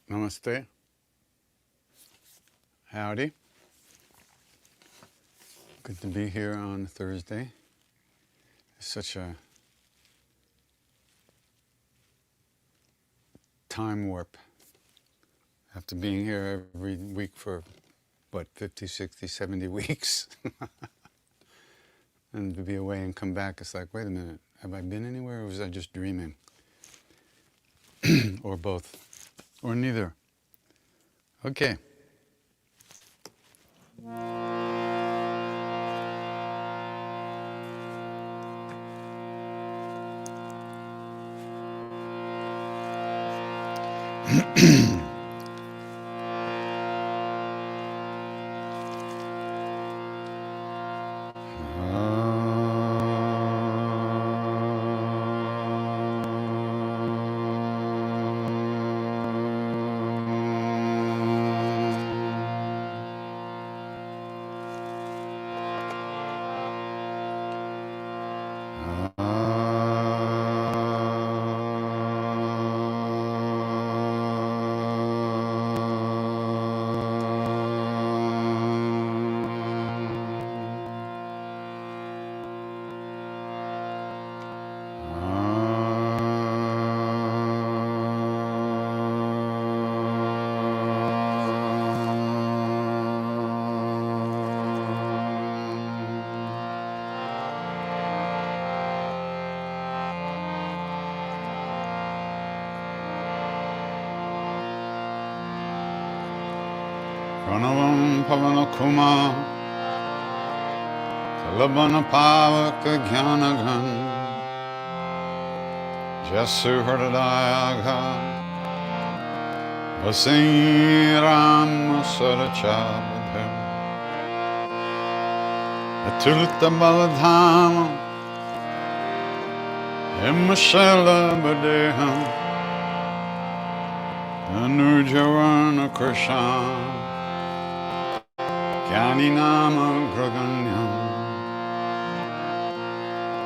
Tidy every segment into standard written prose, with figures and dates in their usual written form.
Namaste. Howdy. Good to be here on Thursday. It's such a time warp. After being here every week for, 50, 60, 70 weeks. And to be away and come back, it's like, wait a minute, have I been anywhere or was I just dreaming? Or both. Or neither. Okay. Pranavam Pavanakuma Kalabana Pavaka Gyanagan Jasu Hridayagha Vasim Sarachabadham Atulta Baladhama Himashala Badeham Anujavana Krishna Jnani Nama Graganyam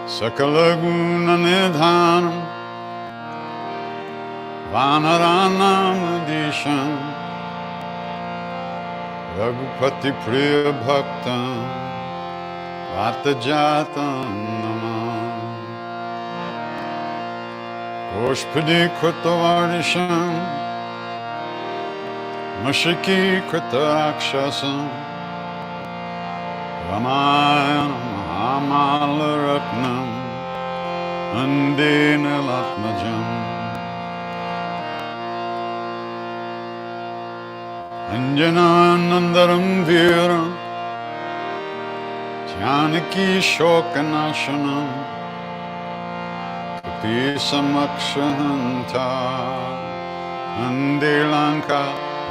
Sakala Guna Nidhanam Vanaranam Disham Raghupati Priya Bhaktam Vatajatam Namam Pushpadi Kritavarnisham Mashiki Kritarakshasam Ramayana Amalaratnam Andena Latmajam Anjananandaram Viram Janaki Shokanashanam Kapi Samaksahanta Andelanka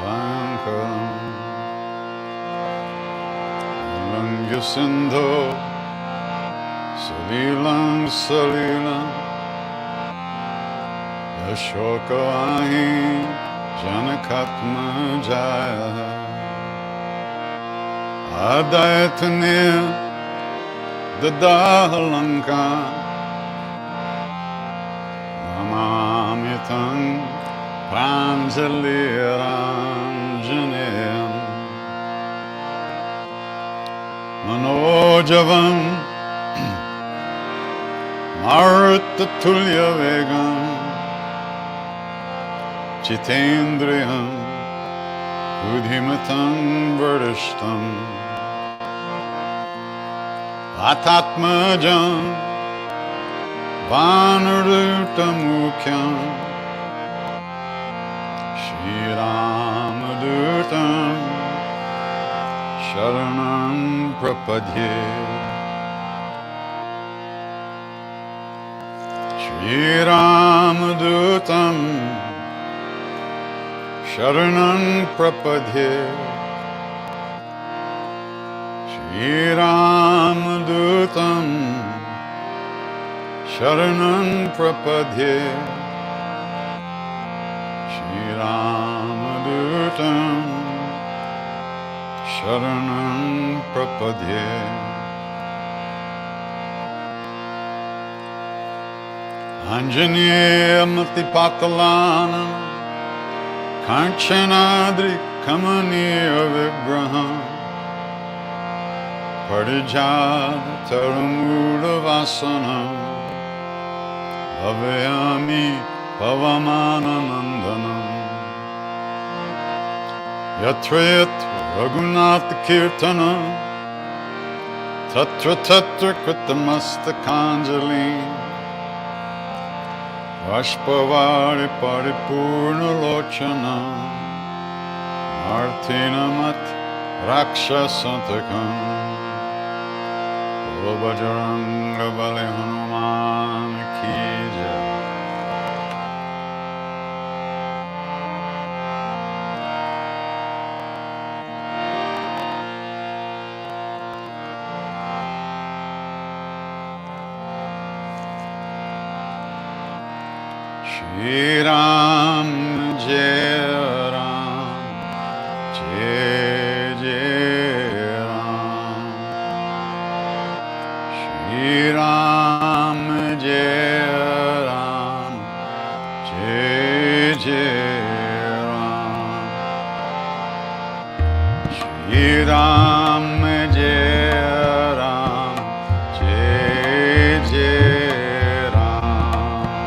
Lankaram Sindho Salilang Salilang Yashokavahi Janakatma Jaya Adayatanya Dadahalanka Namamitam Pranjali Ranjaneyam Manojavam Martatulya Vegam Chitendriyam Udhimatam Vardishtam Atatmajam Vanarutamukyam Shriramadutam Sharanam Prapadye Shri Ramadutam Sharanam Prapadye Shri Ramadutam Sharanam Prapadye Shri Ramadutam Sharanam Prapadye Anjaneya Matipatalanam Kanchanadri Kamaniya Vigraham Parijata Taramula Vasanam Bhavayami Pavamana Nandanam Yatra Yatra Raghunath Kirtanam Tatra Tatra Kritamastakanjali Vashpavari Paripurna Lochana Artinamat Rakshasantakam Bhajaranga Bali Hanuman Ki Jai. Shri Ram Jai Ram Jai Jai Ram Shri Ram Jai Ram Jai Jai Ram Shri Ram Jai Ram Jai Jai Ram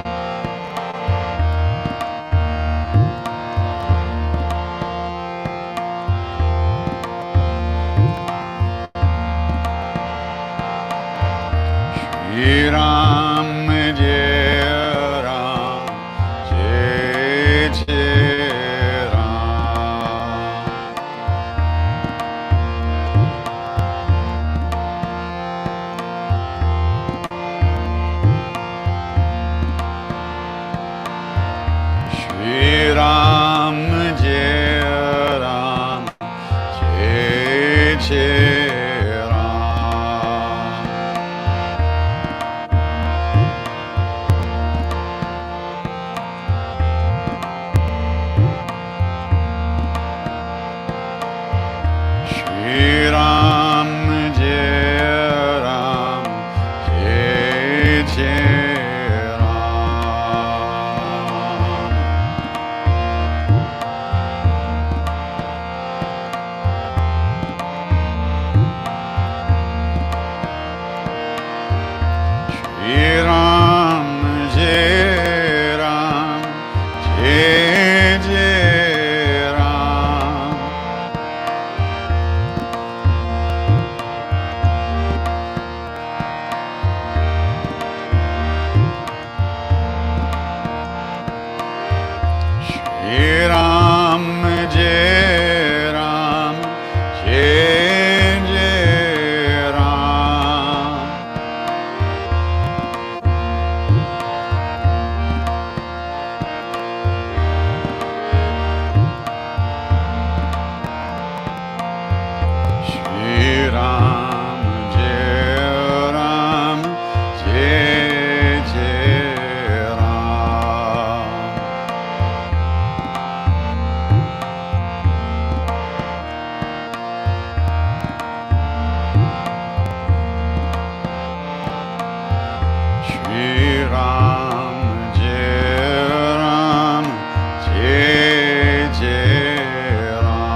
Shri Ram Jai Ram Jai Jai Ram Shri Ram Jai Ram Jai Jai Ram Shri Ram Jai Ram Jai Jai Ram Shri Ram Jai Ram Jai Jai Ram Shri Ram Jai Ram Jai Jai Ram Shri Ram Jai Ram Jai Jai Ram Shri Ram Jai Ram Jai Jai Ram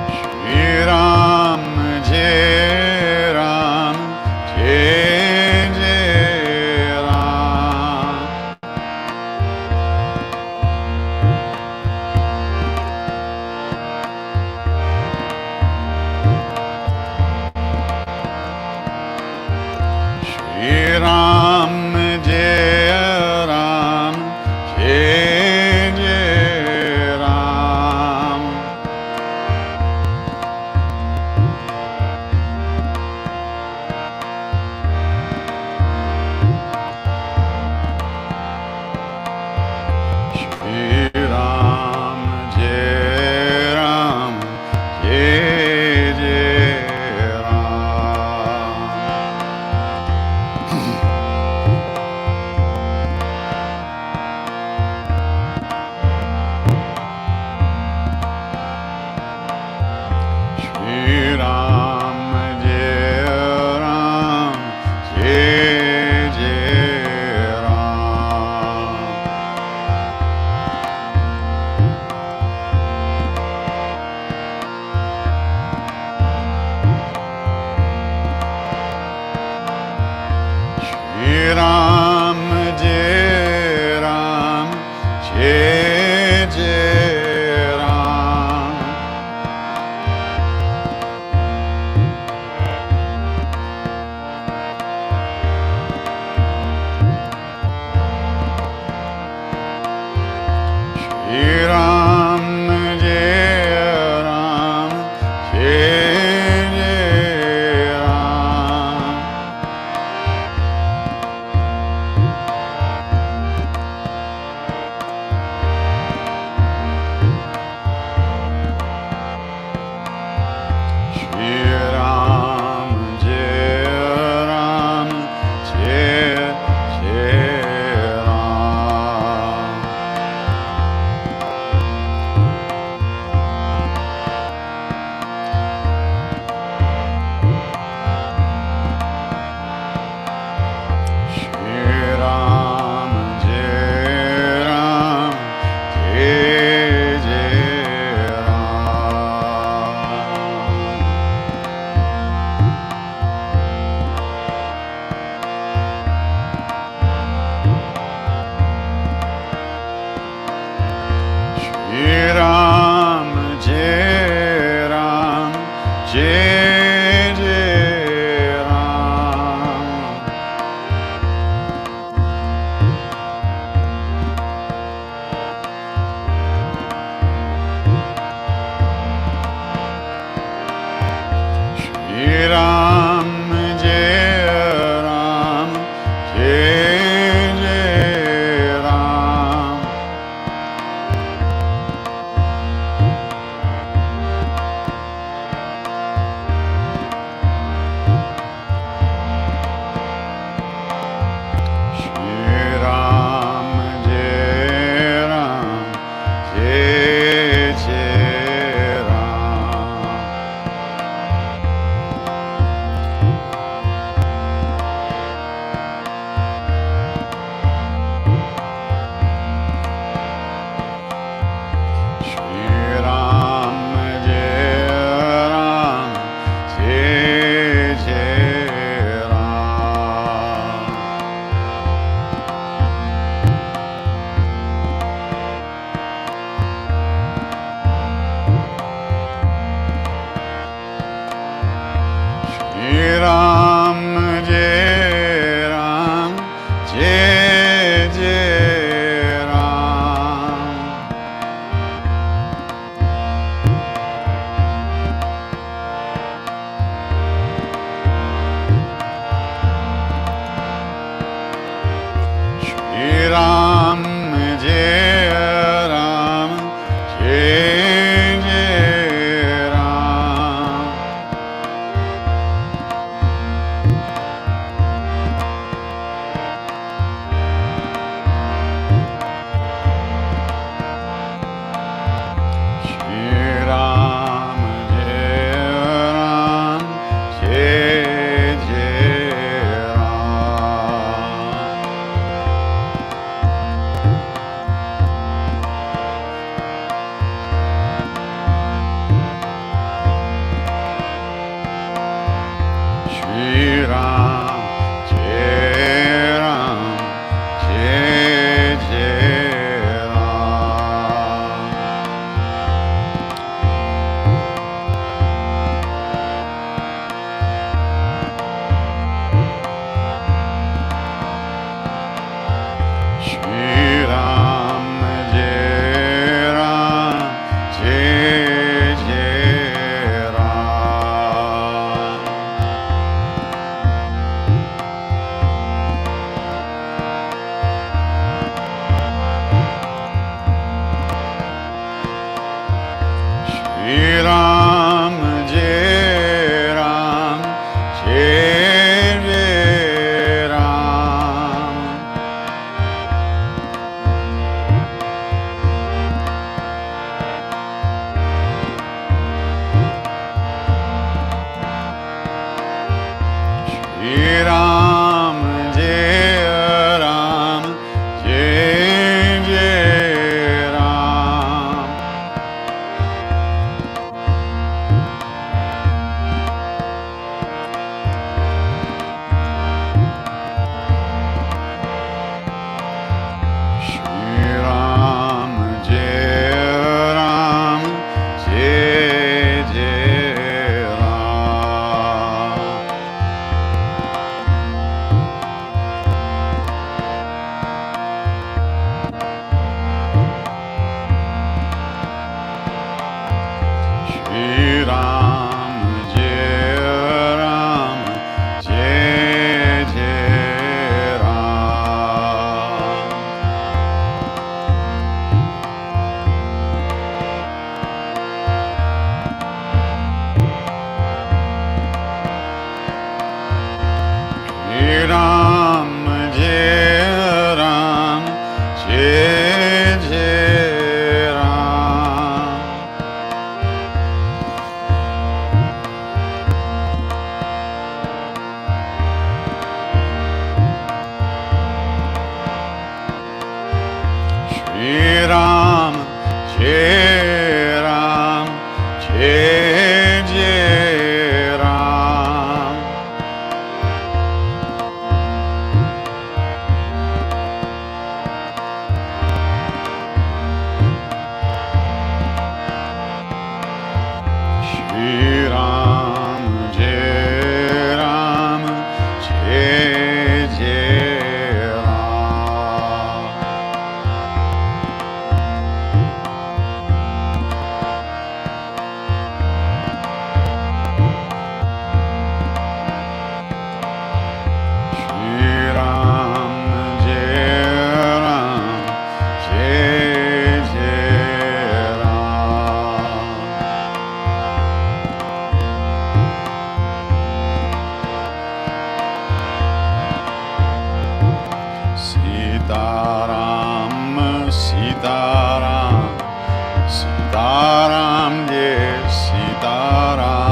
Shri Ram Jai Ram Jai Jai Ram Ram, Jai Ram, Jai Jai Ram. Shri Ram, Jai Ram, Jai Jai Ram. Shri Ram, Jai Ram, Jai Jai Ram. Shri Ram, Jai Ram, Jai Jai Ram. Shri Ram, Jai Ram, Jai Jai Ram. Sitaram, Sitaram, Sitaram, Jai Sitaram.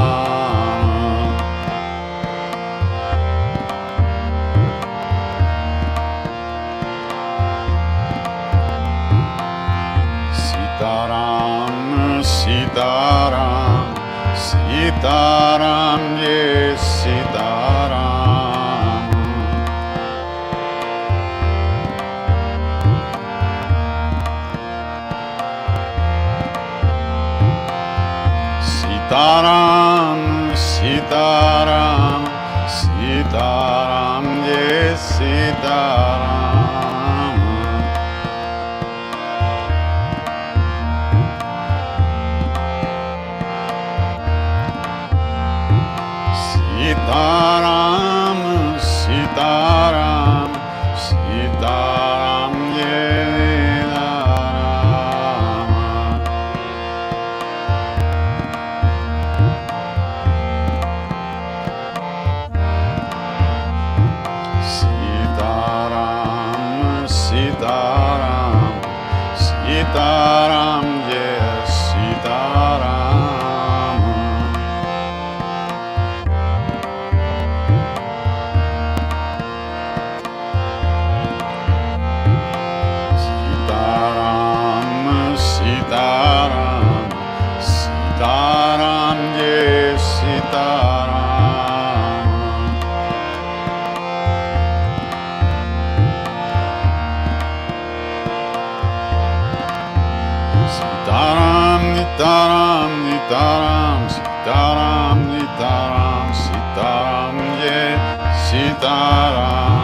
Sitaram, Sitaram, Sitaram, Jai Sitaram. Sitaram, Sitaram, Sitaram, Jai Sitaram. Sitaram, Sitaram, Sitaram, Jai Ram. Sitaram, Sitaram, Sitaram, Jai Sitaram. Sitaram, Sitaram, Sitaram, Jai Sitaram. Sitaram, Nitaram, Nitaram, Sitaram, Nitaram, Sitaram, Jai Sitaram.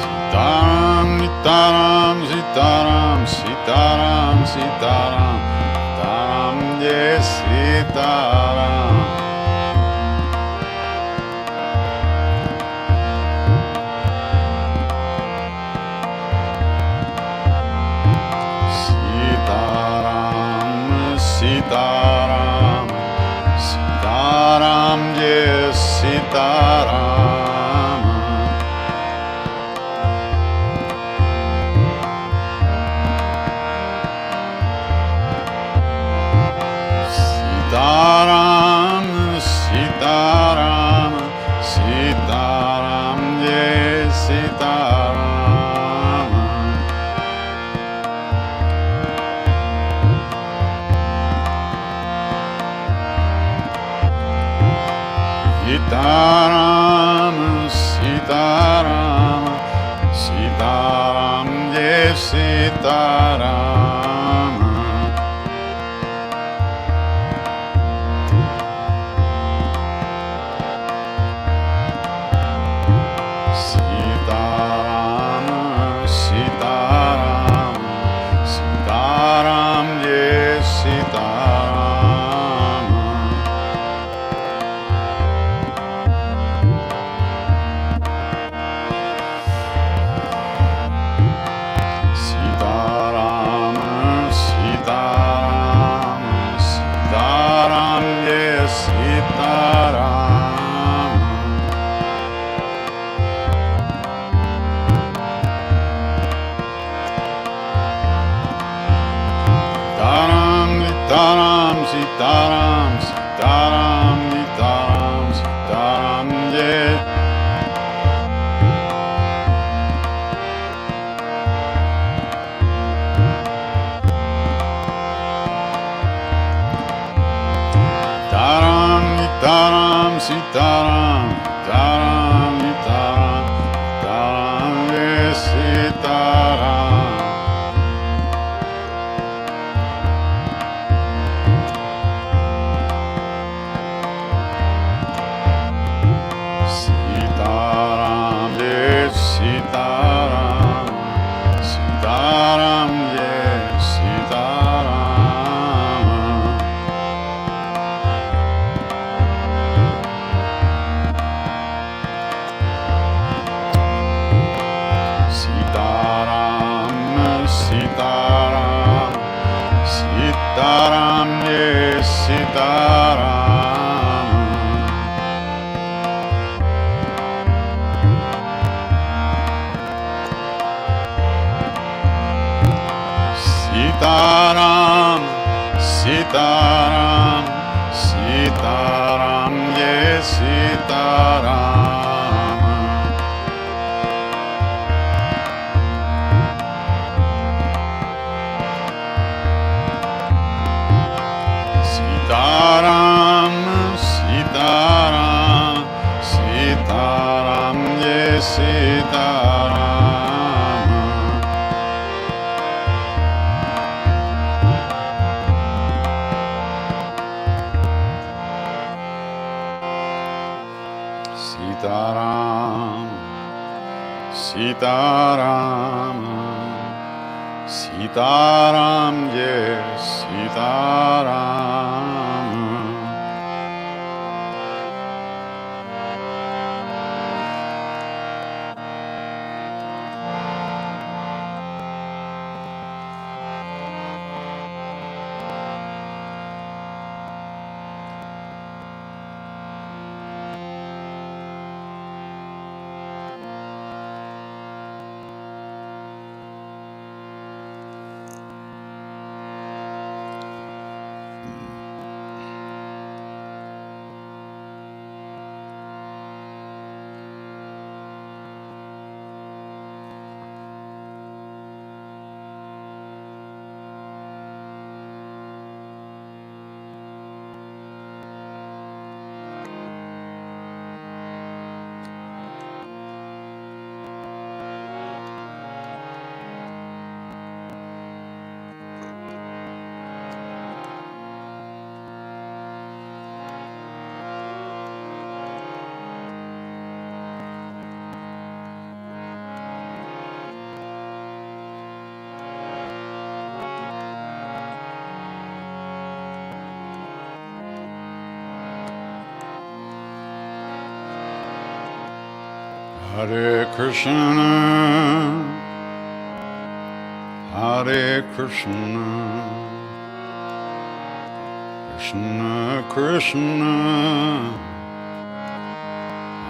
Sitaram, Nitaram, Sitaram, Sitaram, Sitaram, Sitaram, Jai Sitaram. Sitaram, Sitaram, Sitaram, Jai Sitaram. Sitaram, Sitaram, Sitaram, Jai Sitaram. Sitaram, Sitaram, Sitaram, Jai Sitaram. Sitaram, Sitaram, Sitaram, Jai Sitaram. Sitaram, Sitaram, Sitaram, Jai Sitaram. Sitaram, Sitaram, Sitaram, Sitaram, Sitaram, Sitaram, Sitaram, Sitaram, Sitaram, Jai Sitaram. Sitaram, Jai Sitaram, Sitaram, Jai Sitaram. Sitaram, Sitaram, Sitaram, Jai Sitaram. Sitaram, Sitaram, Sitaram, Jai Sitaram. Sitaram, Sitaram, Sitaram, Jai Sitaram. Sitaram, Sitaram, Sitaram, Jai Sitaram. Hare Krishna, Hare Krishna, Krishna Krishna,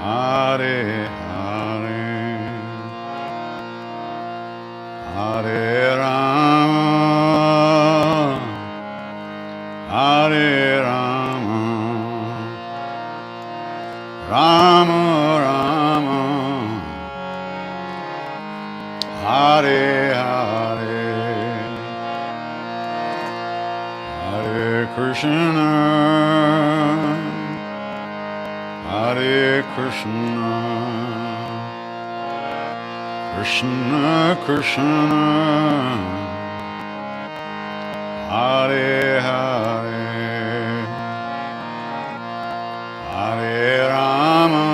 Hare Hare, Hare Rama, Hare Rama, Rama Rama, Hare Hare, Hare Krishna, Hare Krishna, Krishna Krishna, Hare Hare, Hare Rama,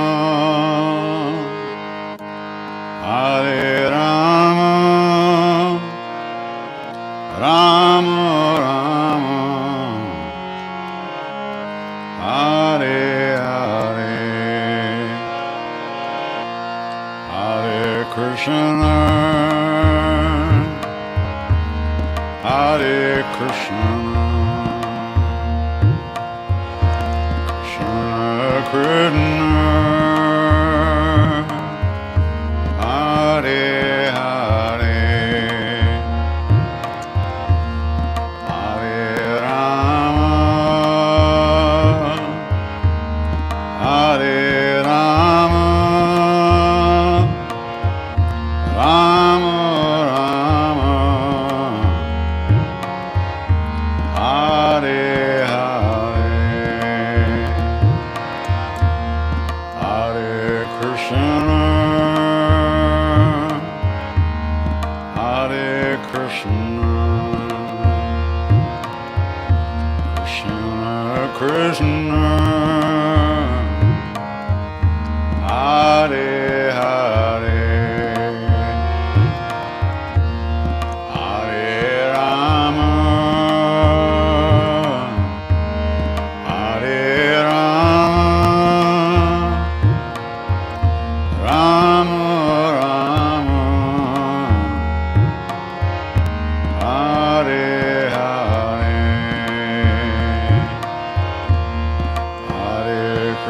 Hare Rama, Rama Rama, Hare Hare, Hare Krishna, Hare Krishna, Krishna Krishna, Hare Hare, Hare Rama, Hare Rama, Rama Rama, Hare Hare,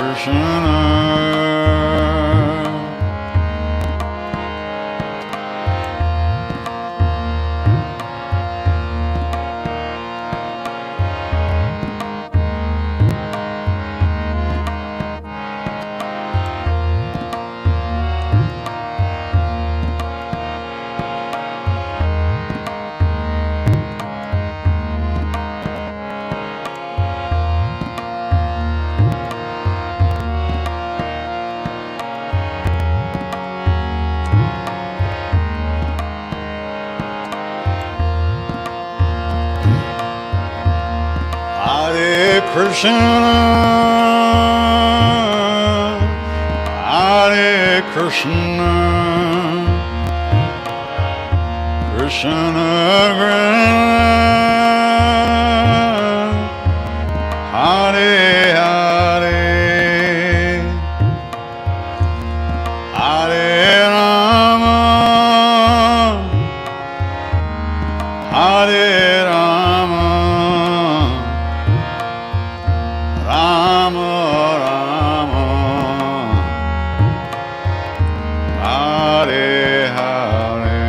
Krishna, Hare Krishna, Krishna Krishna, Hare Hare, Hare Rama, Hare Rama, Rama Rama, Hare Hare,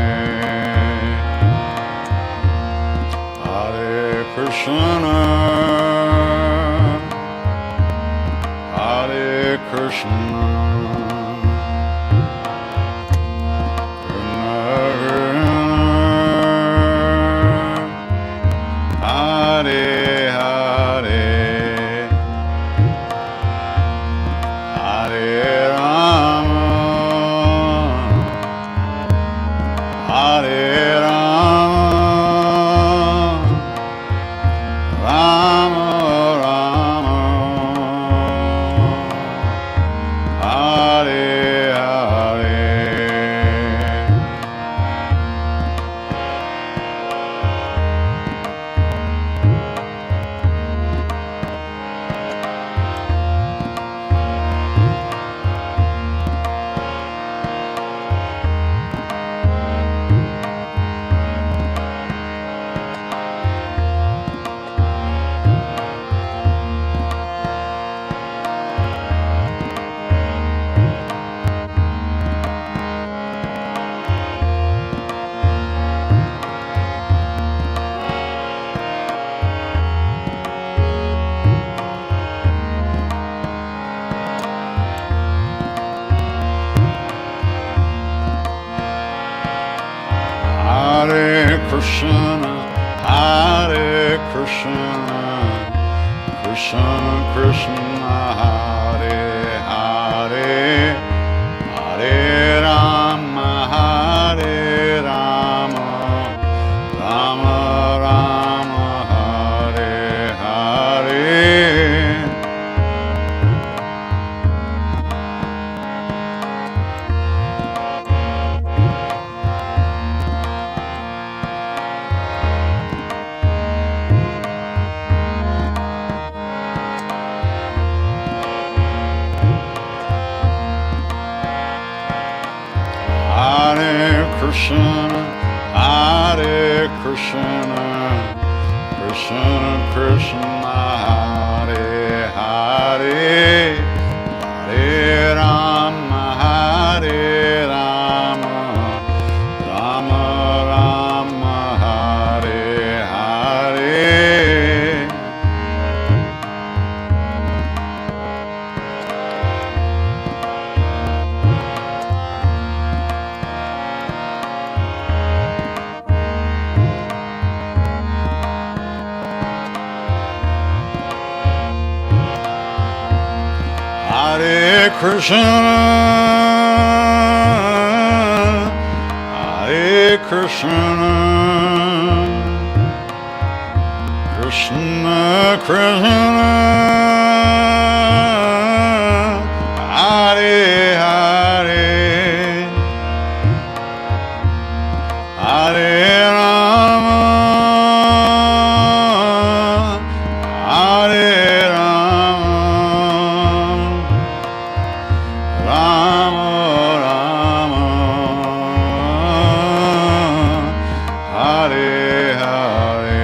Hare Krishna, Hare Krishna, Hare Hare, Hare Rama, Hare Rama, Rama Rama, Hare Hare. Hare Krishna, Hare Krishna, Krishna Krishna, Hare Hare, Hare Rama, Hare Rama, Rama Rama, Hare Hare. Hare Krishna, Hare Krishna, Krishna Krishna, Hare Hare, Hare Rama, Hare Rama, Rama Rama, Hare Hare. Hare Krishna, Hare Krishna, Krishna Krishna, Hare Hare, Hare Rama, Hare Rama, Rama Rama, Hare Hare.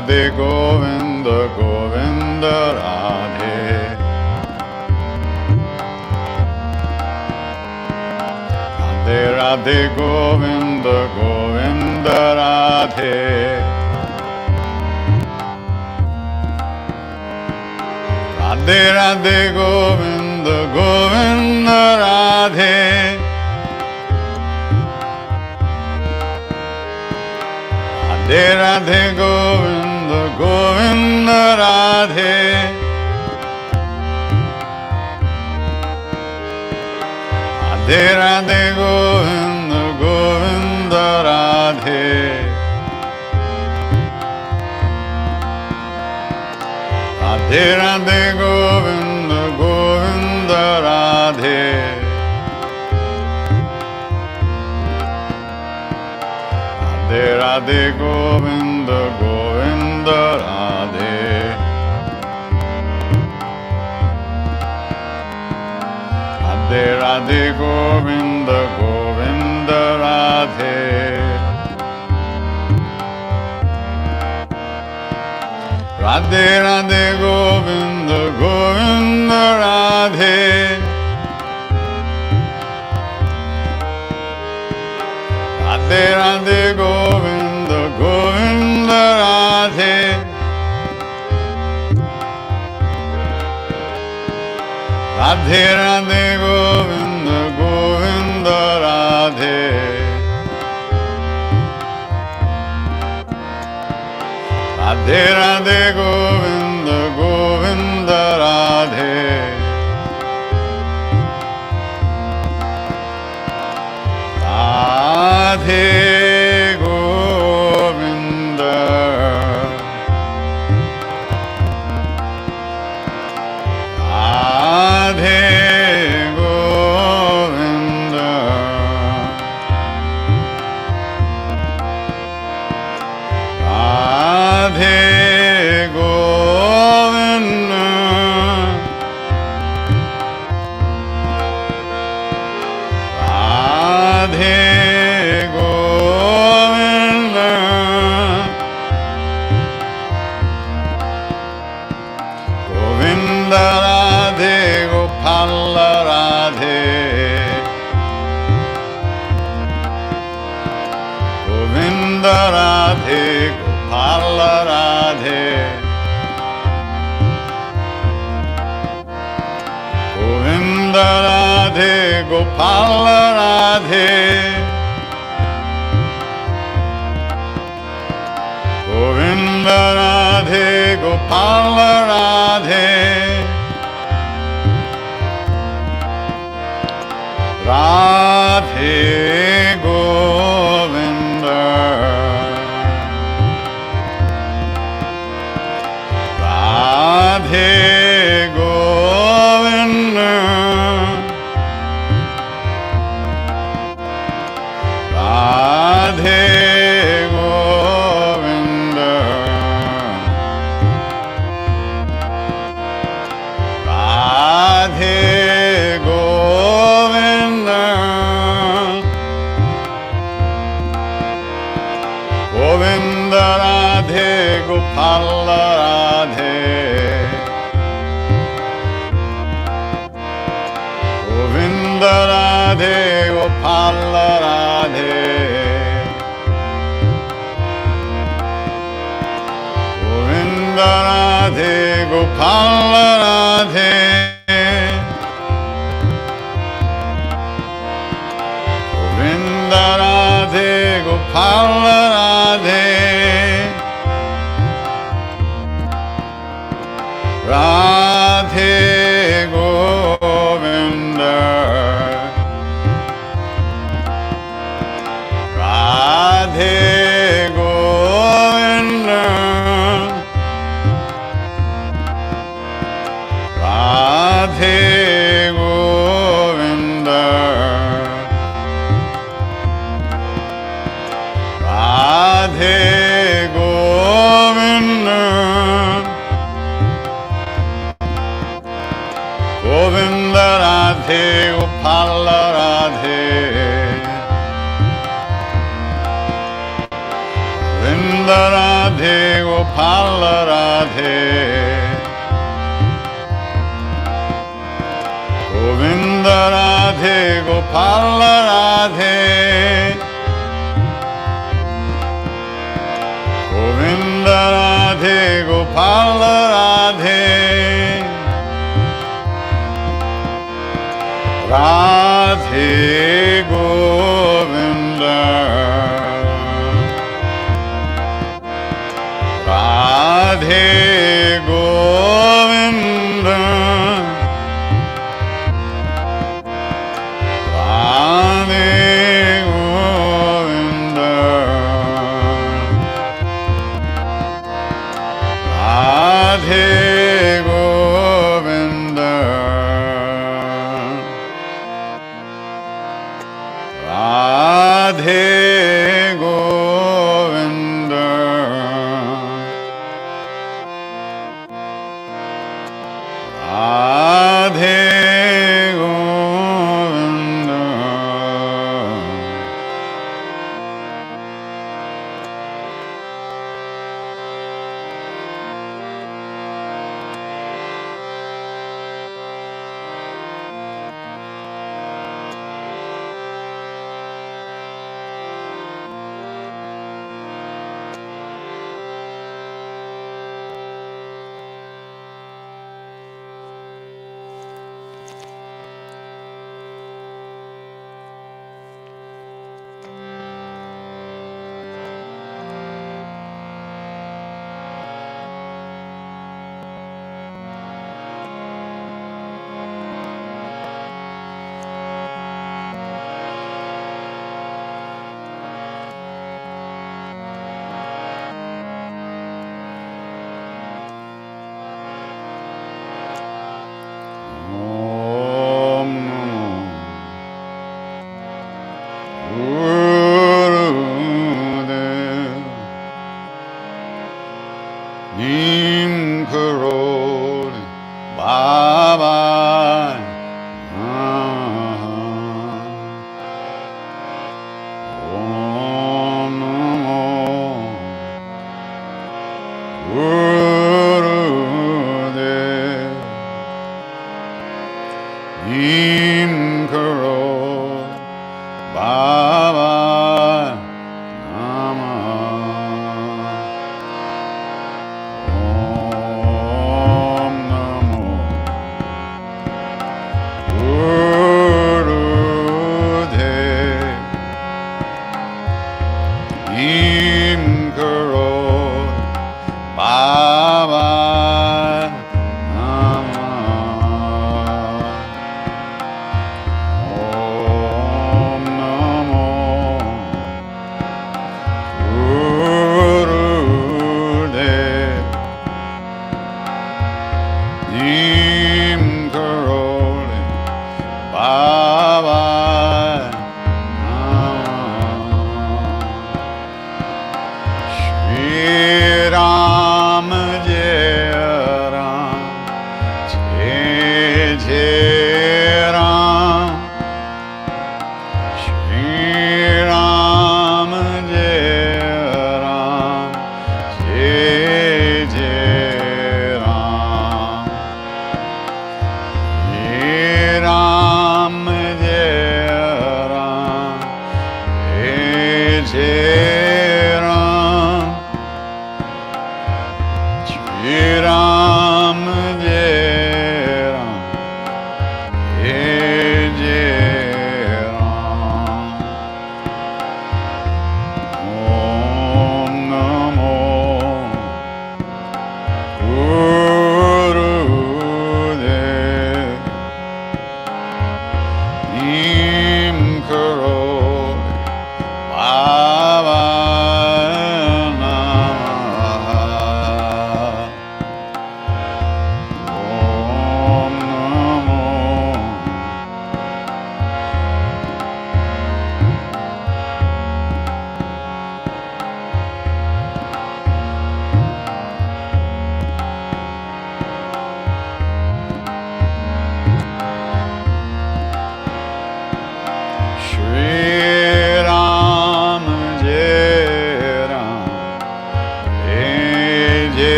Radhe Govinda Govinda Radhe Radhe Radhe Govinda Govinda Radhe Radhe Radhe Govinda Govinda Radhe Radhe Radhe Govinda Govinda Radhe Radhe Radhe Govinda Govinda Radhe Radhe Radhe Govinda Govinda Radhe Radhe Radhe Govinda Govinda Radhe Radhe Radhe Govinda Govinda Radhe Radhe Radhe Govinda Govinda Radhe Radhe Radhe Govinda Govinda Radhe Radhe Radhe Govinda Govinda Govinda, Radhe Govinda, Radhe Govinda, Radhe Govinda, Govinda Radhe Gopala Radhe, Govinda Radhe Gopala Radhe, Govinda Radhe Gopala Radhe, Govinda Radhe Gopala Radhe, Radhe Govinda, Radhe Govinda, Radhe Govinda, Radhe Govinda, Govinda Radhe Gopala Radhe, Govinda Radhe Gopala Radhe, Govinda Radhe Gopala Radhe, Govinda Radhe Gopala Radhe, Radhe Govinda, Radhe Govinda, Radhe Govinda, Radhe Govinda, Govinda Radhe Gopala Radhe, Govinda Radhe Gopala Radhe, Govinda Radhe Gopala Radhe, Govinda Radhe Gopala Radhe, Radhe Govinda, Radhe Govinda, Radhe Govinda, Radhe Govinda, Radhe Govinda, Radhe Govinda,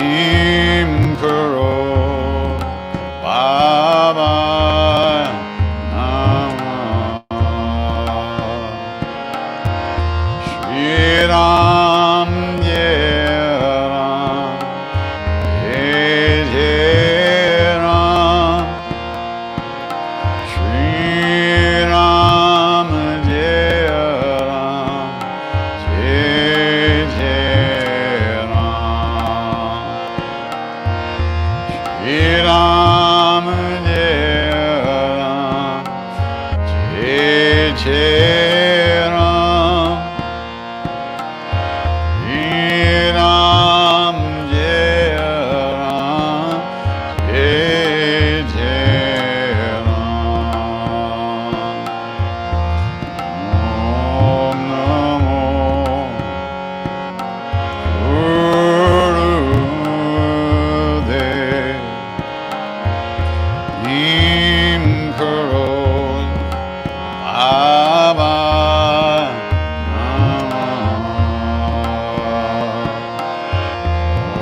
Im Karo Baba Namah Shri Ram Jai Ram Jai Jai Ram Shri Ram Jai Ram Jai Jai Ram Shri Ram Jai Ram Jai Jai Ram Shri Ram Jai Ram Jai Jai Ram Om Namo Gurudev Im Karo Baba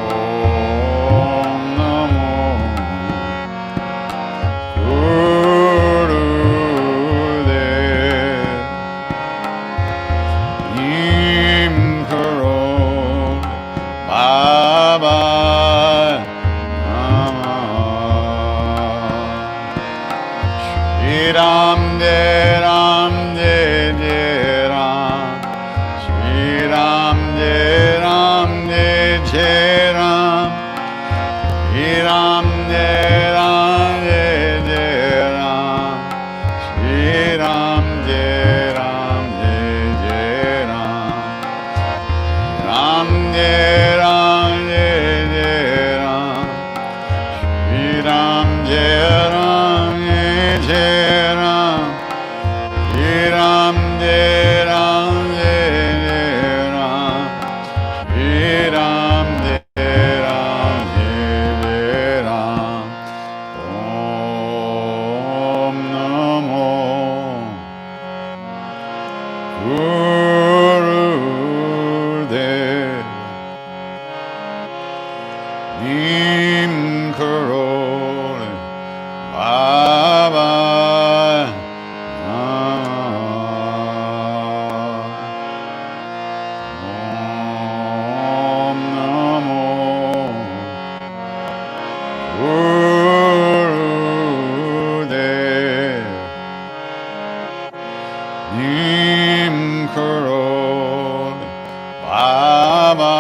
Om Namo Gurudev Im Karo Baba Shri Ram Jai Ram Jai Jai Ram Shri Ram Jai Ram Jai Jai Ram Shri Ram Jai Ram Jai Jai Ram Shri Ram Jai Ram Jai Jai Ram Ram Jai Ram Jai Jai Ram Shri Ram Jai Ram Jai Jai Ram Shri Ram Jai Ram Jai Jai Ram Shri Ram Jai Ram Jai Jai Ram Om Namo Gurudev Im Karo Baba Om Namo Gurudev Im Karo Baba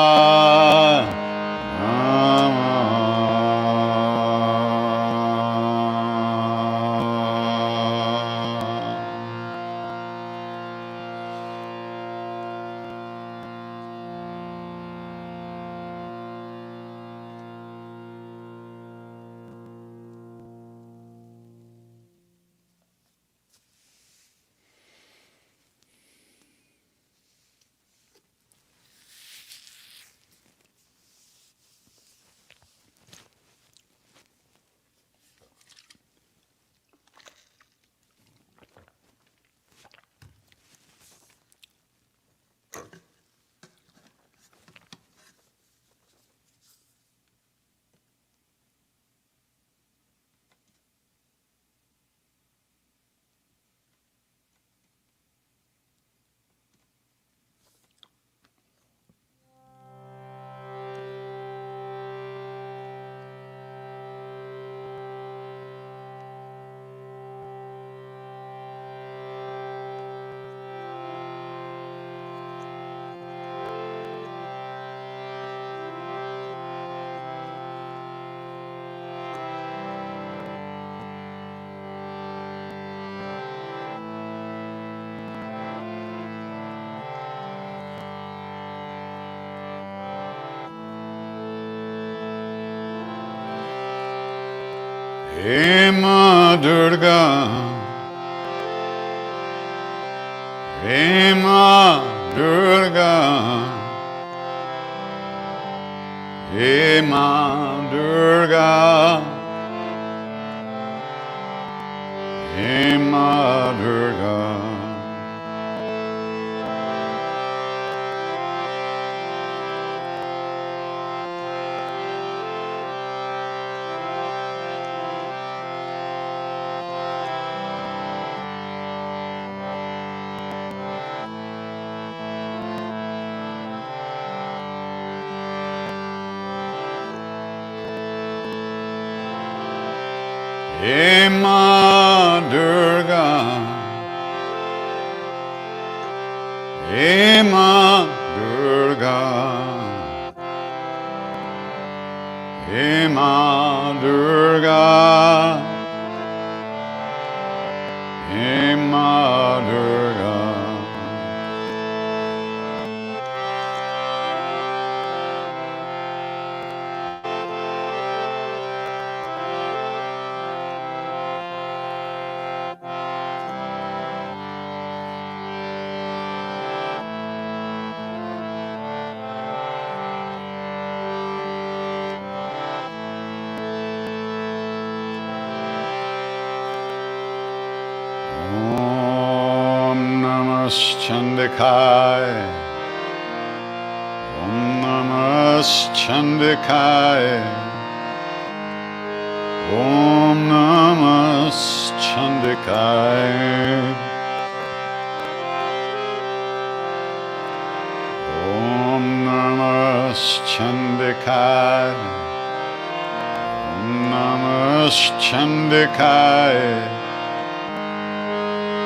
Hey Ma Durga, hey Ma Durga, hey Ma Durga, hey Ma Durga. He Ma Durga, He Ma Durga, He Ma Durga, He Ma Durga. Chandikaya, Om Namah Chandikaya, Om Namah Chandikaya, Om Namah Chandikaya, Om Namah Chandikaya,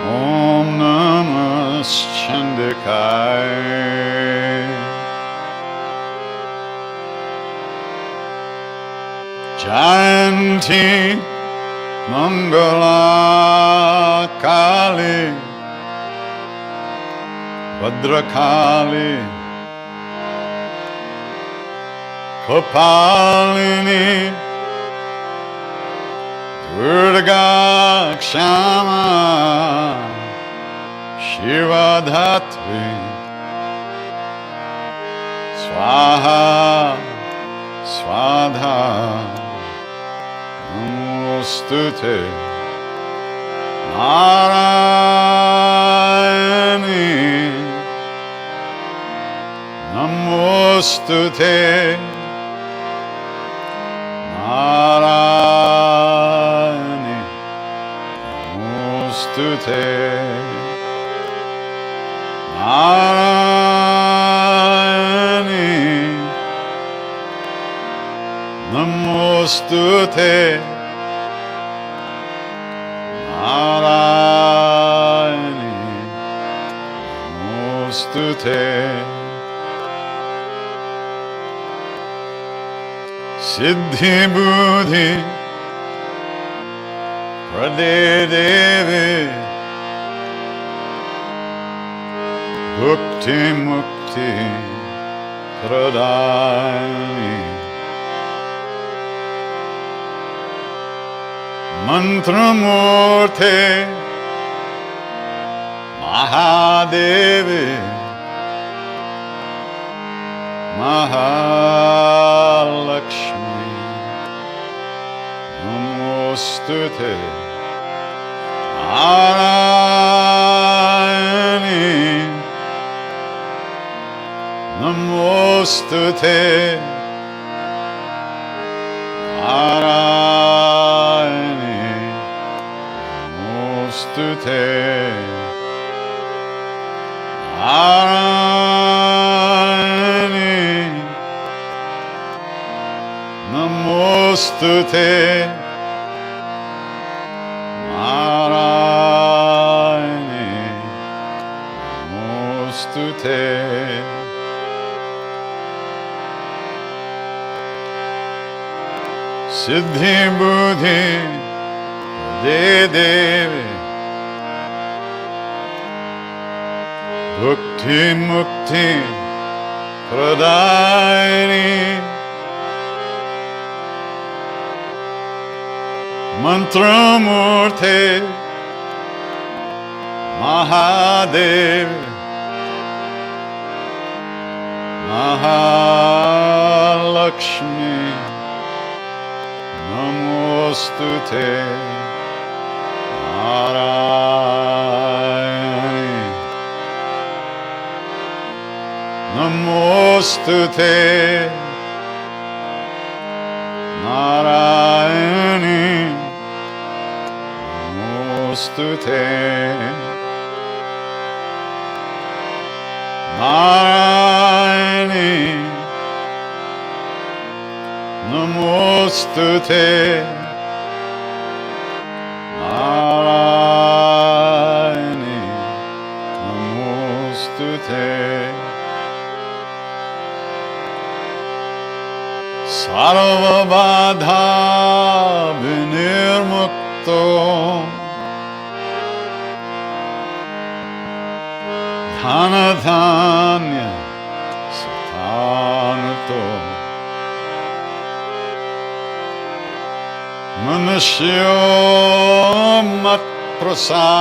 Om Namah Chandikaya. Jayanti Mangala Kali Bhadrakali Kapalini Durga Kshama Shiva Dhatri Swaha Swadha Namostute Narayani Namostute Narayani Namostute Narayani Namostute Narayani Namostute Siddhi Buddhi Prade Devi Bhukti Mukti Pradayani Mantramurte Mahadevi Mahalakshmi Namostute Narayani Namostute Narayani Namostute Narayani Namostute Narayani Namostute Siddhi Buddhi De Devi Bhukti Mukti Pradayani Mantramurte Mahadevi Mahalakshmi Namostute Narayani Namostute Narayani Namostute Narayani Namostute sarvabadha vinirmukto dhanadhanya satanuto manusyo mat prasadeno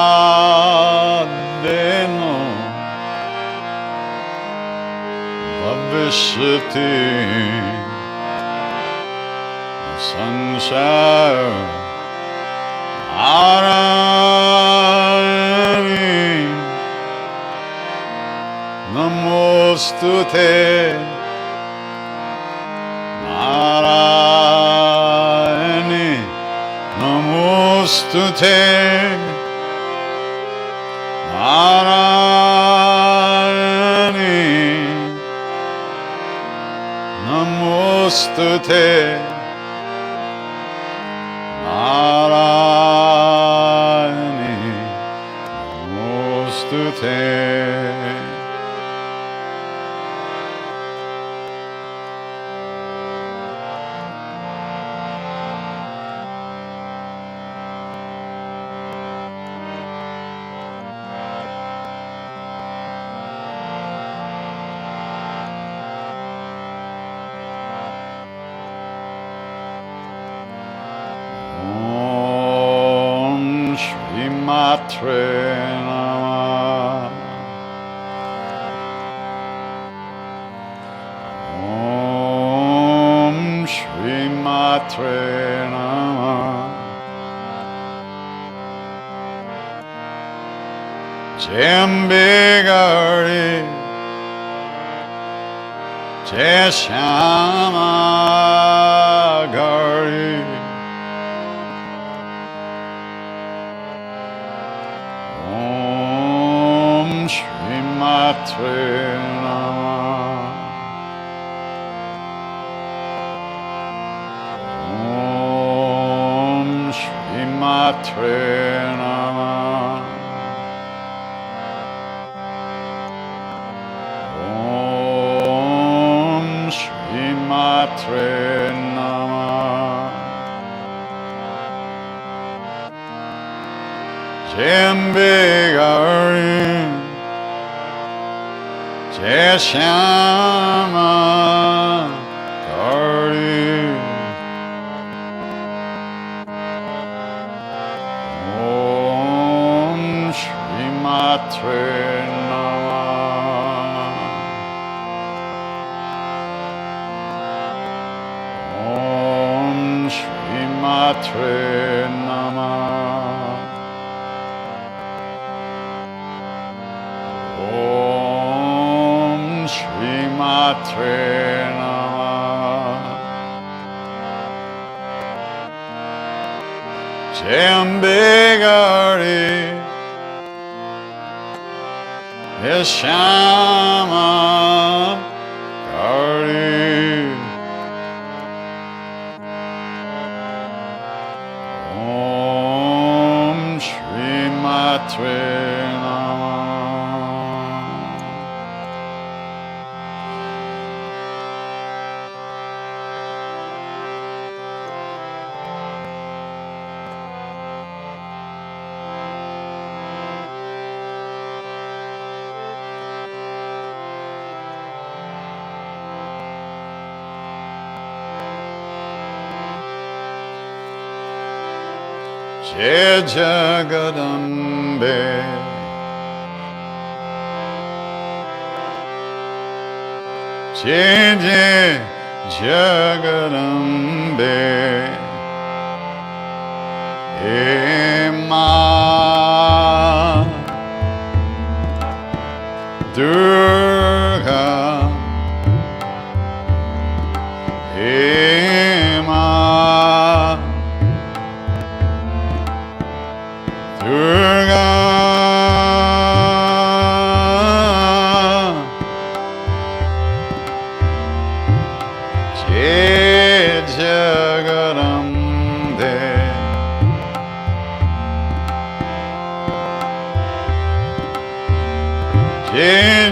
bhavishyati sanshaya arani namostute narayani namostute narayani namostute narayani namostute. Matre Namah. Om Shri Matre Namah. Jambigari Jeshama Gari Matre Namah. Om Shri Matre Namah. Om Shri Matre Namah. Jambigari Jeshama Gari Om Shri Matre Namah. Om Shri Matre Namah. Om Shri Matre Namah. Jambigari Yeshama Gari Om Shri Matre Jai Jagadambe. Jai Jai Jagadambe. Ema Durga. Ema Durga. Jai Jagadambe. Jai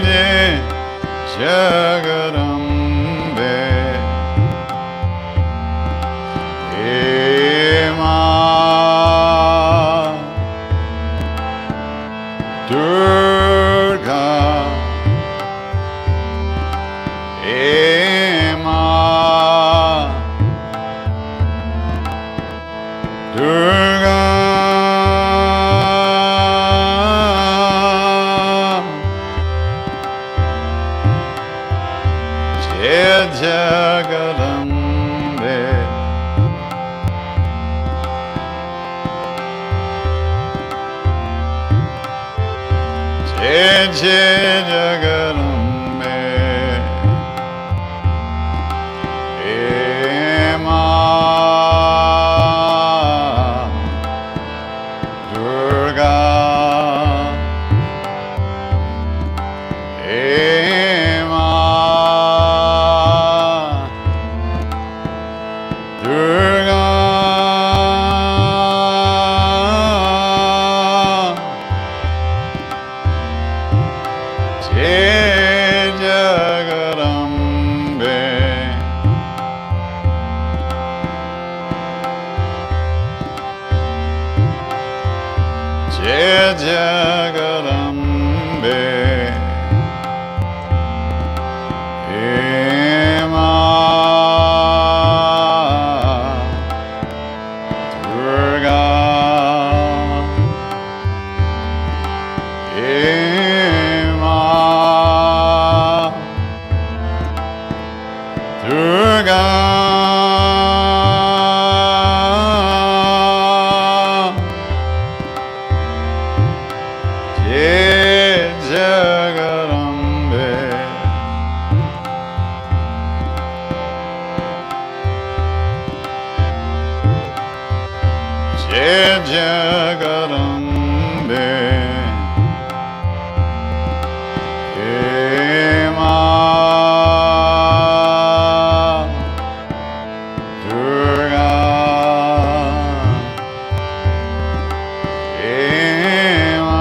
Jai Jagarambe, Ema Durga, Ema Durga, Jai Jagarambe, Jai Jagarambe, Ema Durga, Ema Durga, Jai Jagarambe, Jai Jagarambe, Ema Durga, Ema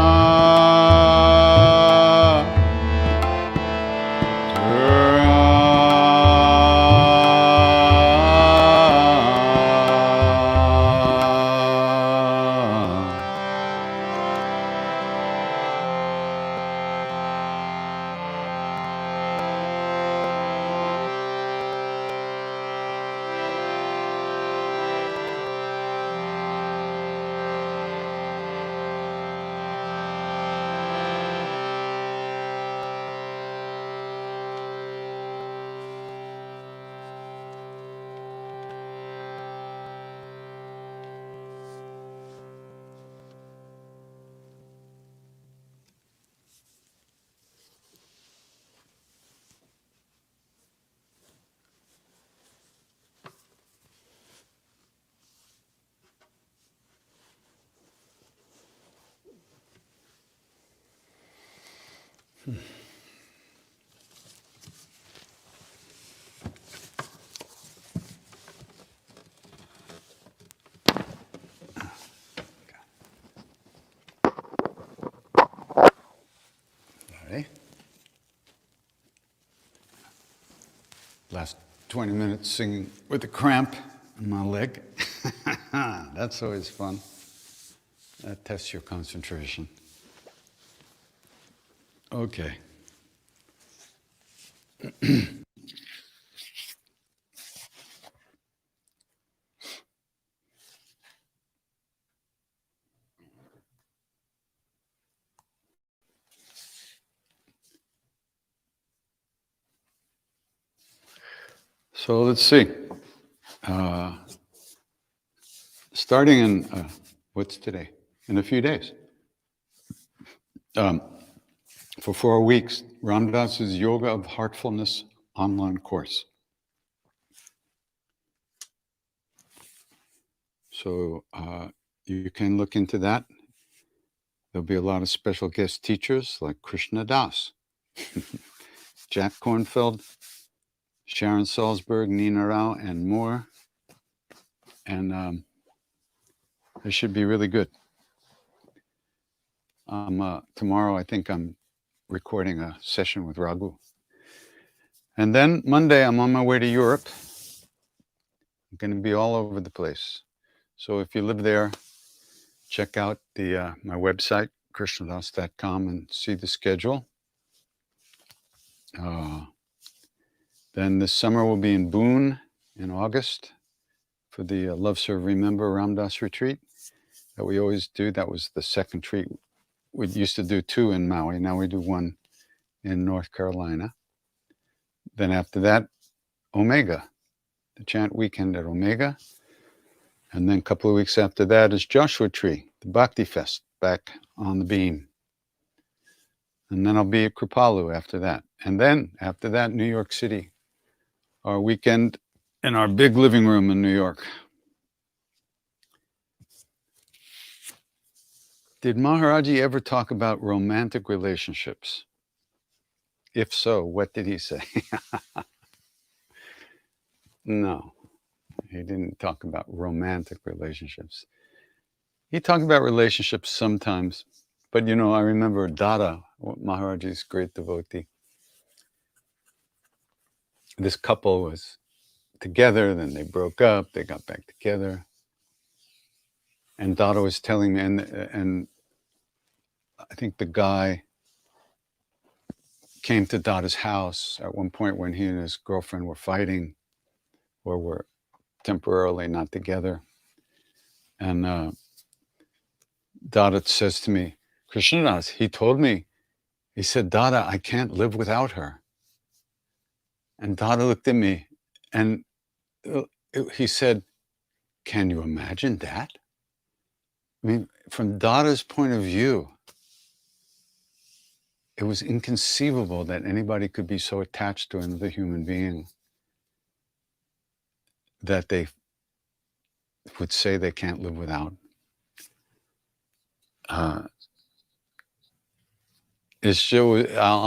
Ready? Last 20 minutes singing with a cramp in my leg. That's always fun. That tests your concentration. Okay. So let's see. Starting in, what's today? In a few days. For 4 weeks, Ram Dass's Yoga of Heartfulness online course. So you can look into that. There'll be a lot of special guest teachers like Krishna Das, Jack Kornfeld, Sharon Salzberg, Nina Rao, and more. And it should be really good. Tomorrow, I think I'm recording a session with Raghu. And then Monday, I'm on my way to Europe. I'm going to be all over the place. So if you live there, check out my website, krishnadas.com, and see the schedule. Then this summer we'll be in Boone in August for the Love Serve Remember Ram Dass retreat that we always do. That was the second retreat. We used to do 2 in Maui. Now we do 1 in North Carolina. Then after that, Omega, the chant weekend at Omega. And then a couple of weeks after that is Joshua Tree, the Bhakti Fest, back on the beam. And then I'll be at Kripalu after that. And then after that, New York City, our weekend in our big living room in New York. Did Maharaji ever talk about romantic relationships? If so, what did he say? No, he didn't talk about romantic relationships. He talked about relationships sometimes, but you know, I remember Dada, Maharaji's great devotee. This couple was together, then they broke up, they got back together. And Dada was telling me, and I think the guy came to Dada's house at one point when he and his girlfriend were fighting or were temporarily not together. And Dada says to me, Krishnadas, he told me, he said, Dada, I can't live without her. And Dada looked at me and he said, can you imagine that? I mean, from Dada's point of view, it was inconceivable that anybody could be so attached to another human being that they would say they can't live without. I'll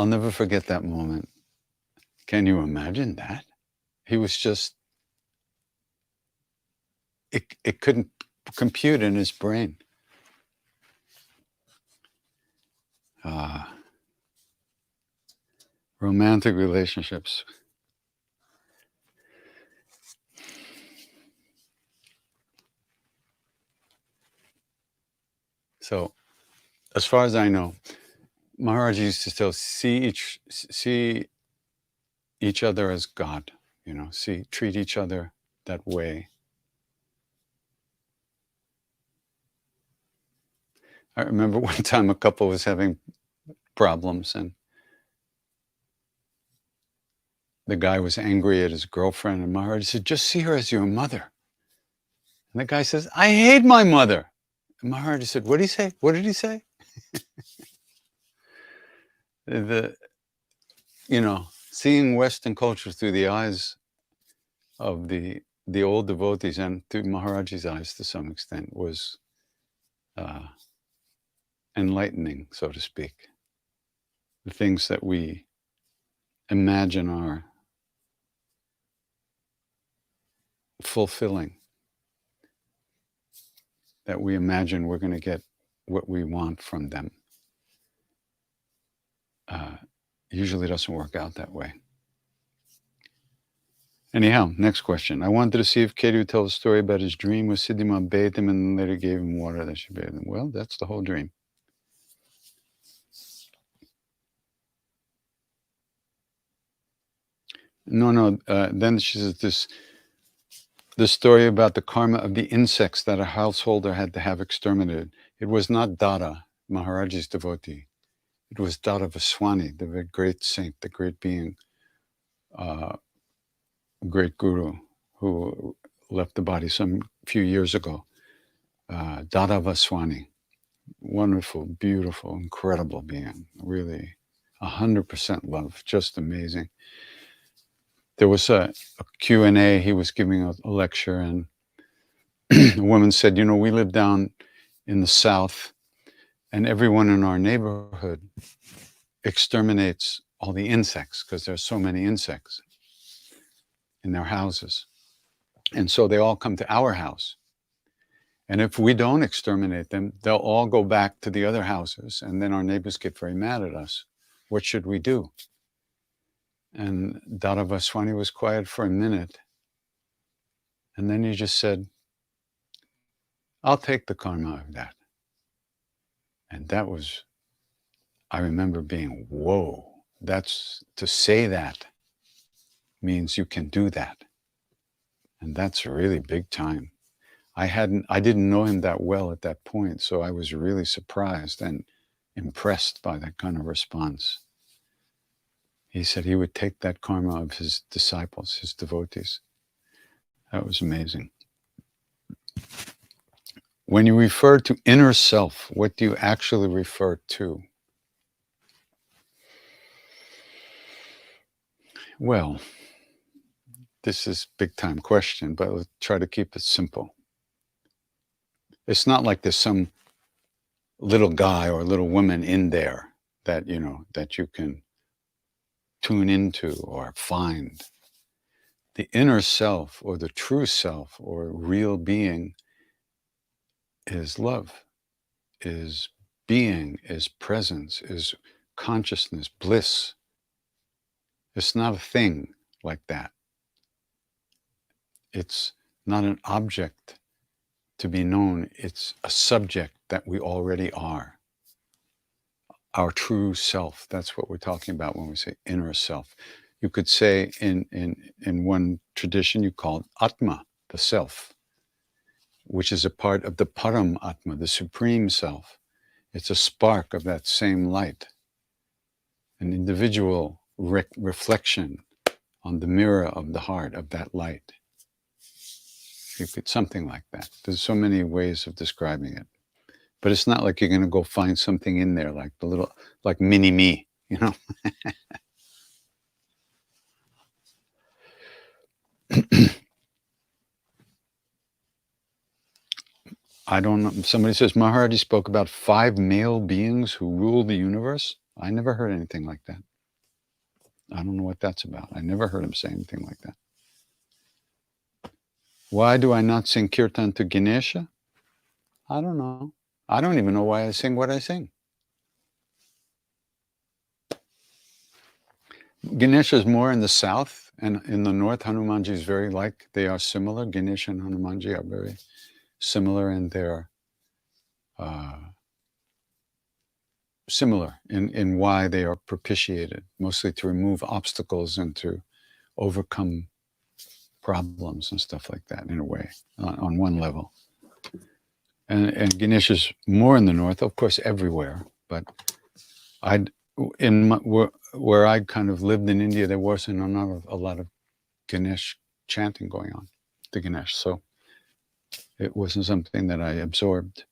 never forget that moment. Can you imagine that? He was just, it couldn't compute in his brain. Romantic relationships. So, as far as I know, Maharaji used to still see each other as God, you know, treat each other that way. I remember one time a couple was having problems and the guy was angry at his girlfriend and Maharaji said, just see her as your mother. And the guy says, I hate my mother. And Maharaji said, what did he say? What did he say? Seeing Western culture through the eyes of the old devotees and through Maharaji's eyes to some extent was enlightening, so to speak. The things that we imagine are fulfilling, that we imagine we're going to get what we want from them, usually doesn't work out that way. Anyhow, next question. I wanted to see if Kedu would tell a story about his dream where Siddhima bathed him and later gave him water that she bathed him. Well, that's the whole dream. No. Then she says the story about the karma of the insects that a householder had to have exterminated. It was not Dada, Maharaji's devotee. It was Dada Vaswani, the great saint, the great being, great guru who left the body some few years ago. Dada Vaswani, wonderful, beautiful, incredible being, really 100% love, just amazing. There was a Q&A, he was giving a lecture and a woman said, you know, we live down in the South and everyone in our neighborhood exterminates all the insects because there's so many insects in their houses. And so they all come to our house. And if we don't exterminate them, they'll all go back to the other houses and then our neighbors get very mad at us. What should we do? And Dada Vaswani was quiet for a minute. And then he just said, I'll take the karma of that. And that was, I remember being, whoa, that's, to say that means you can do that. And that's really big time. I didn't know him that well at that point, so I was really surprised and impressed by that kind of response. He said he would take that karma of his disciples, his devotees. That was amazing. When you refer to inner self, what do you actually refer to? Well, this is a big time question, but let's try to keep it simple. It's not like there's some little guy or little woman in there that, that you can tune into or find. The inner self or the true self or real being is love, is being, is presence, is consciousness, bliss. It's not a thing like that. It's not an object to be known. It's a subject that we already are. Our true self. That's what we're talking about when we say inner self. You could say in one tradition, you call it Atma, the self, which is a part of the Param Atma, the supreme self. It's a spark of that same light, an individual reflection on the mirror of the heart of that light. You could, something like that. There's so many ways of describing it. But it's not like you're going to go find something in there, like the little, like mini me, I don't know. Somebody says Maharaji spoke about 5 male beings who rule the universe. I never heard anything like that. I don't know what that's about. I never heard him say anything like that. Why do I not sing kirtan to Ganesha? I don't know. I don't even know why I sing what I sing. Ganesha is more in the south, and in the north, Hanumanji is very like, they are similar. Ganesha and Hanumanji are very similar in their, similar in why they are propitiated, mostly to remove obstacles and to overcome problems and stuff like that in a way, on one level. And Ganesh is more in the north, of course, everywhere. But where I kind of lived in India, there wasn't a lot of Ganesh chanting going on to Ganesh. So it wasn't something that I absorbed.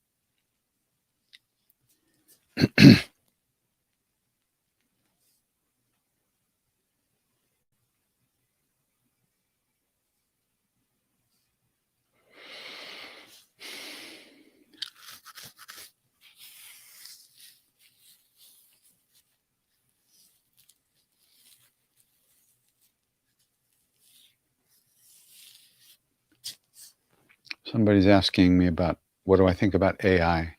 Somebody's asking me about what do I think about AI.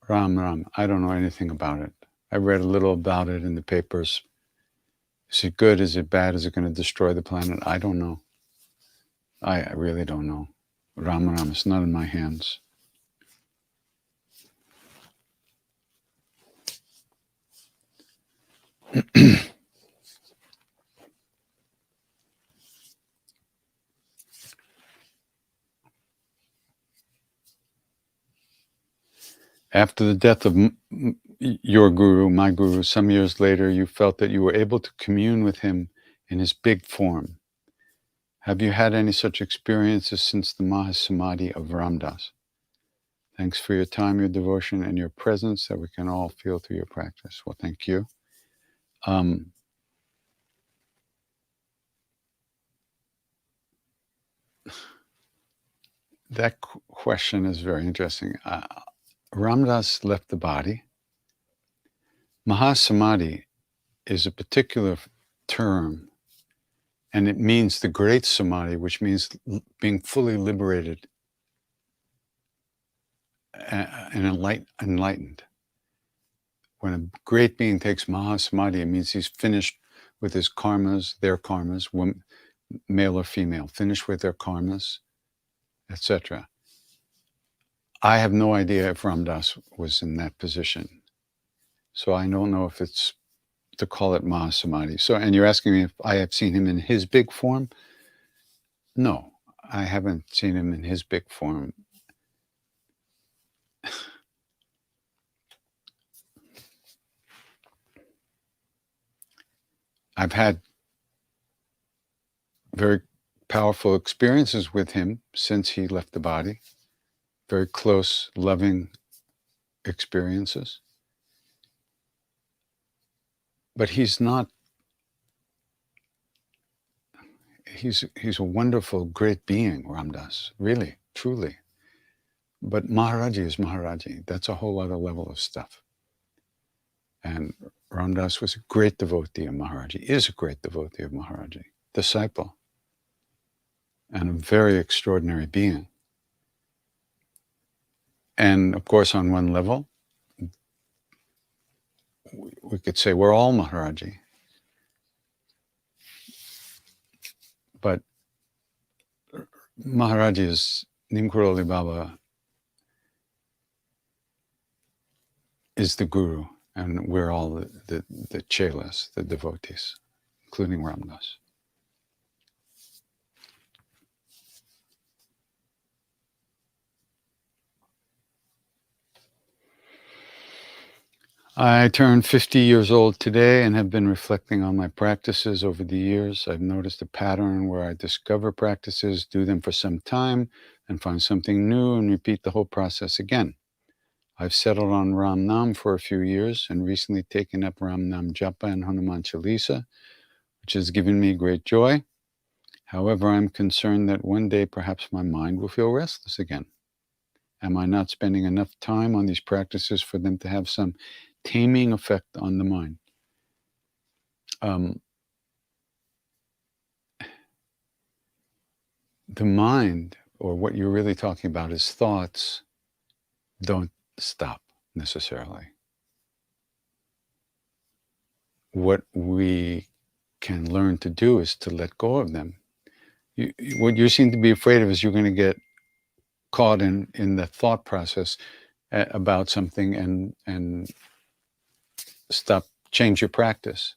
Ram, I don't know anything about it. I read a little about it in the papers. Is it good? Is it bad? Is it going to destroy the planet? I don't know. I really don't know. Ram, it's not in my hands. After the death of your guru, my guru, some years later, you felt that you were able to commune with him in his big form. Have you had any such experiences since the Mahasamadhi of Ramdas? Thanks for your time, your devotion, and your presence that we can all feel through your practice. Well, thank you. That question is very interesting. Ramdas left the body. Mahasamadhi is a particular term, and it means the great samadhi, which means being fully liberated and enlightened. When a great being takes Mahasamadhi, it means he's finished with his karmas, their karmas, male or female, finished with their karmas, etc. I have no idea if Ramdas was in that position. So I don't know if it's to call it Mahasamadhi. So, and you're asking me if I have seen him in his big form? No, I haven't seen him in his big form. I've had very powerful experiences with him since he left the body, very close, loving experiences. But he's not he's a wonderful, great being, Ram Dass, really, truly. But Maharaji is Maharaji. That's a whole other level of stuff. And Ram Dass was a great devotee of Maharaji, is a great devotee of Maharaji, disciple, and a very extraordinary being. And of course, on one level, we could say we're all Maharaji. But Maharaji's Neem Karoli Baba is the guru, and we're all the chelas, the devotees, including Ram Dass. I turned 50 years old today and have been reflecting on my practices over the years. I've noticed a pattern where I discover practices, do them for some time, and find something new and repeat the whole process again. I've settled on Ram Nam for a few years and recently taken up Ram Nam Japa and Hanuman Chalisa, which has given me great joy. However, I'm concerned that one day perhaps my mind will feel restless again. Am I not spending enough time on these practices for them to have some taming effect on the mind? The mind, or what you're really talking about, is thoughts, don't stop necessarily. What we can learn to do is to let go of them. What you seem to be afraid of is you're going to get caught in the thought process about something and change your practice.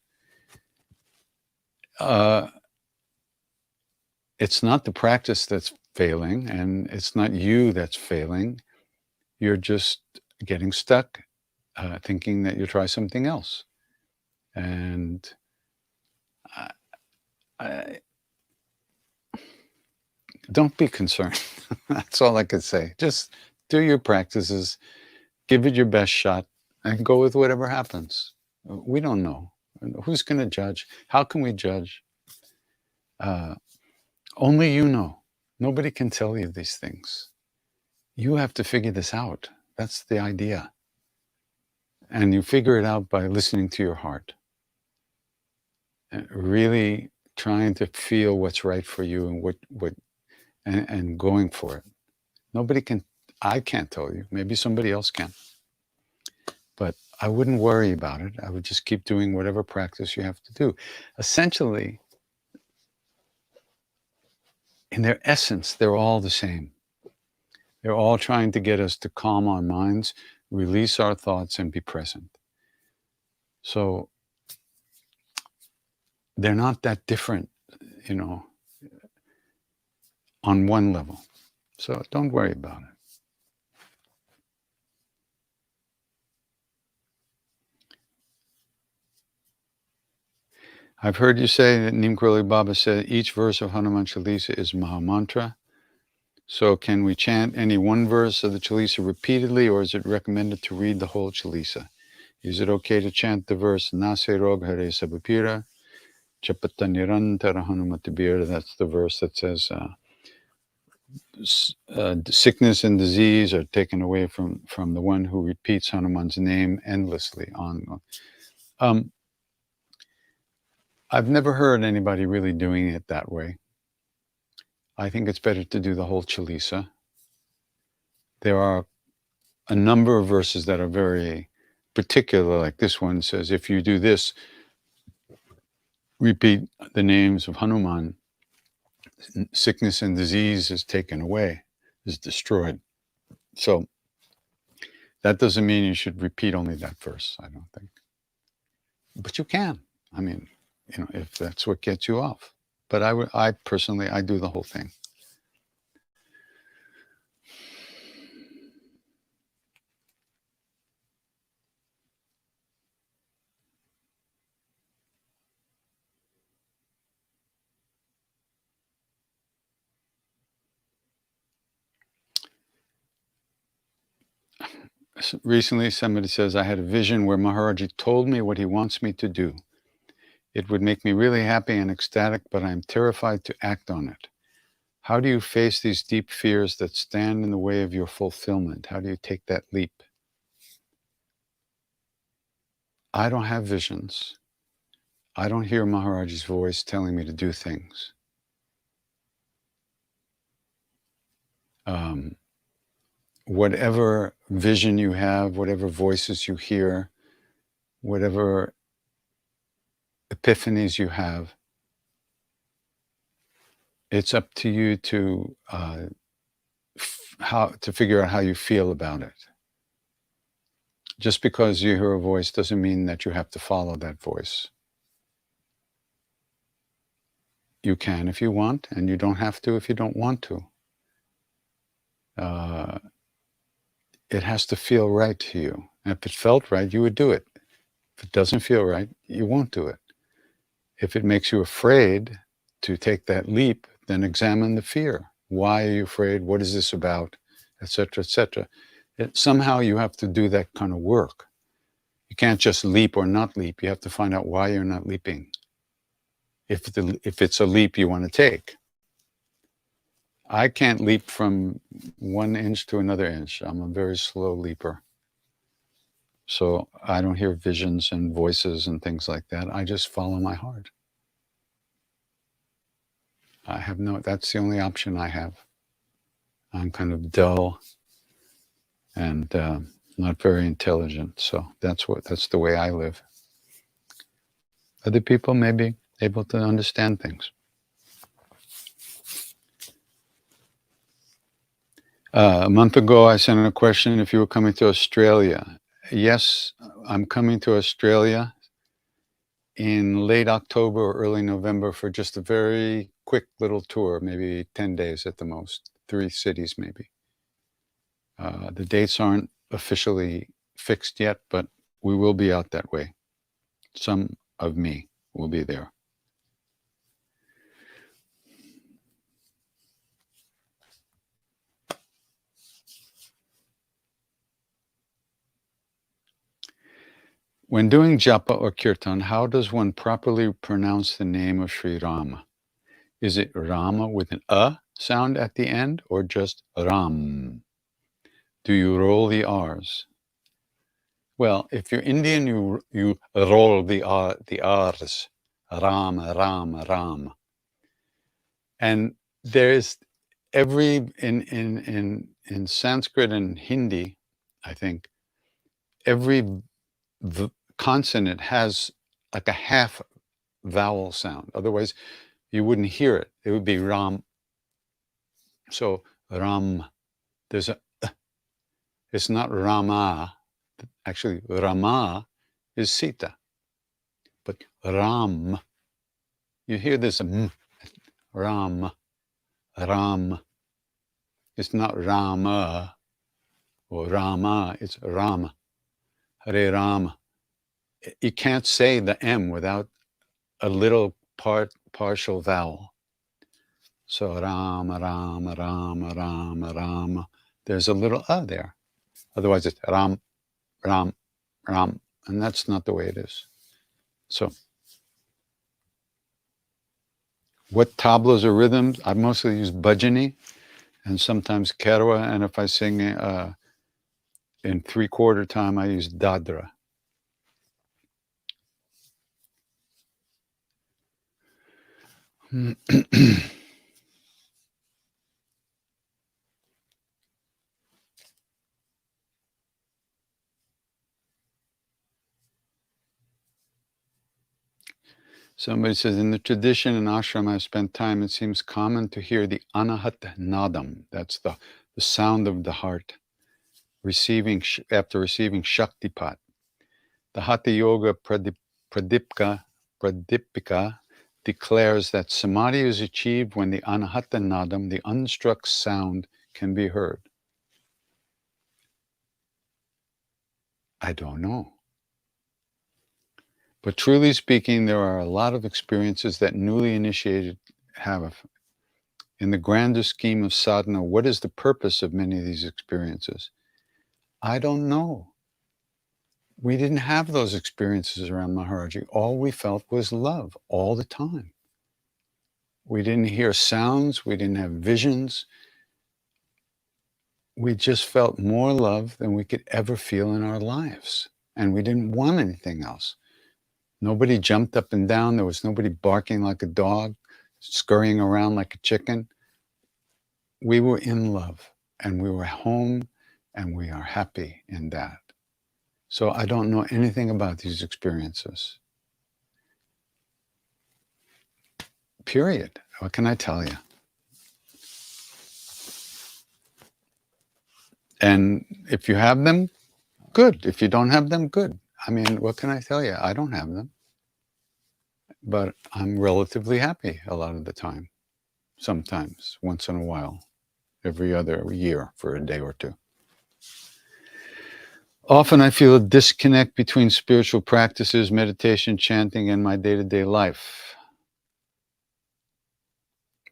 It's not the practice that's failing, and it's not you that's failing. You're just getting stuck, thinking that you'll try something else. And I don't be concerned. That's all I could say. Just do your practices, give it your best shot, and go with whatever happens. We don't know. Who's going to judge? How can we judge? Only you know. Nobody can tell you these things. You have to figure this out. That's the idea. And you figure it out by listening to your heart. And really trying to feel what's right for you and and going for it. Nobody can, I can't tell you. Maybe somebody else can. But I wouldn't worry about it. I would just keep doing whatever practice you have to do. Essentially, in their essence, they're all the same. They're all trying to get us to calm our minds, release our thoughts, and be present. So they're not that different, you know, on one level. So don't worry about it. I've heard you say that Neem Karoli Baba said each verse of Hanuman Chalisa is Mahamantra. So can we chant any one verse of the Chalisa repeatedly, or is it recommended to read the whole Chalisa? Is it okay to chant the verse Nase Rog Hare Sabapira, Chapata Nirantara Hanumatabira? That's the verse that says sickness and disease are taken away from the one who repeats Hanuman's name endlessly. I've never heard anybody really doing it that way. I think it's better to do the whole Chalisa. There are a number of verses that are very particular, like this one says, if you do this, repeat the names of Hanuman, sickness and disease is taken away, is destroyed. So that doesn't mean you should repeat only that verse, I don't think. But you can. I mean, you know, if that's what gets you off. But I personally, I do the whole thing. Recently, somebody says, I had a vision where Maharaji told me what he wants me to do. It would make me really happy and ecstatic, but I'm terrified to act on it. How do you face these deep fears that stand in the way of your fulfillment? How do you take that leap? I don't have visions. I don't hear Maharaji's voice telling me to do things. Whatever vision you have, whatever voices you hear, whatever epiphanies you have, it's up to you to figure out how you feel about it. Just because you hear a voice doesn't mean that you have to follow that voice. You can if you want, and you don't have to if you don't want to. It has to feel right to you. And if it felt right, you would do it. If it doesn't feel right, you won't do it. If it makes you afraid to take that leap, then examine the fear. Why are you afraid? What is this about? Etc., etc. Somehow you have to do that kind of work. You can't just leap or not leap. You have to find out why you're not leaping. If it's a leap you want to take. I can't leap from 1 inch to another inch. I'm a very slow leaper. So I don't hear visions and voices and things like that. I just follow my heart. That's the only option I have. I'm kind of dull and not very intelligent. So that's the way I live. Other people may be able to understand things. A month ago, I sent a question if you were coming to Australia. Yes, I'm coming to Australia in late October or early November for just a very quick little tour, maybe 10 days at the most, 3 cities maybe. The dates aren't officially fixed yet, but we will be out that way. Some of me will be there. When doing japa or kirtan, how does one properly pronounce the name of Sri Rama? Is it Rama with an a sound at the end or just Ram? Do you roll the R's? Well, if you're Indian, you roll the R's. Ram, Ram, Ram. And there's in Sanskrit and Hindi, I think, every consonant has like a half vowel sound. Otherwise, you wouldn't hear it. It would be Ram. So Ram, it's not Rama. Actually, Rama is Sita. But Ram, you hear this Ram, Ram. It's not Rama or Rama, it's Rama. Hare Rama. You can't say the M without a little partial vowel. So Rama, Rama, Rama, Rama, Rama. There's a little there. Otherwise it's Ram, Ram, Ram. And that's not the way it is. So what tablas or rhythms? I mostly use bhajani and sometimes kerwa. And if I sing in 3/4 time, I use dadra. Somebody says, in the tradition in ashram I've spent time, it seems common to hear the anahat nadam. That's the sound of the heart, after receiving shaktipat. The Hatha Yoga Pradipika declares that samadhi is achieved when the anahata nadam, the unstruck sound, can be heard. I don't know. But truly speaking, there are a lot of experiences that newly initiated have. In the grander scheme of sadhana, what is the purpose of many of these experiences? I don't know. We didn't have those experiences around Maharaji. All we felt was love all the time. We didn't hear sounds. We didn't have visions. We just felt more love than we could ever feel in our lives. And we didn't want anything else. Nobody jumped up and down. There was nobody barking like a dog, scurrying around like a chicken. We were in love and we were home and we are happy in that. So I don't know anything about these experiences. Period. What can I tell you? And if you have them, good. If you don't have them, good. I mean, what can I tell you? I don't have them. But I'm relatively happy a lot of the time. Sometimes, once in a while, every other year for a day or two. Often I feel a disconnect between spiritual practices, meditation, chanting, and my day-to-day life.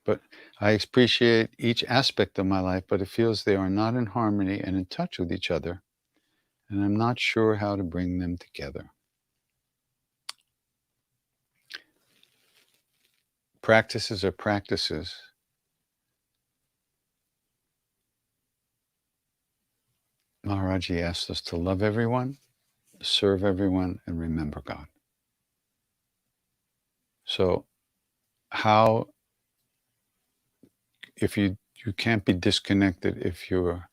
But I appreciate each aspect of my life, but it feels they are not in harmony and in touch with each other, and I'm not sure how to bring them together. Practices are practices. Maharaji asked us to love everyone, serve everyone, and remember God. So how, if you can't be disconnected, if you're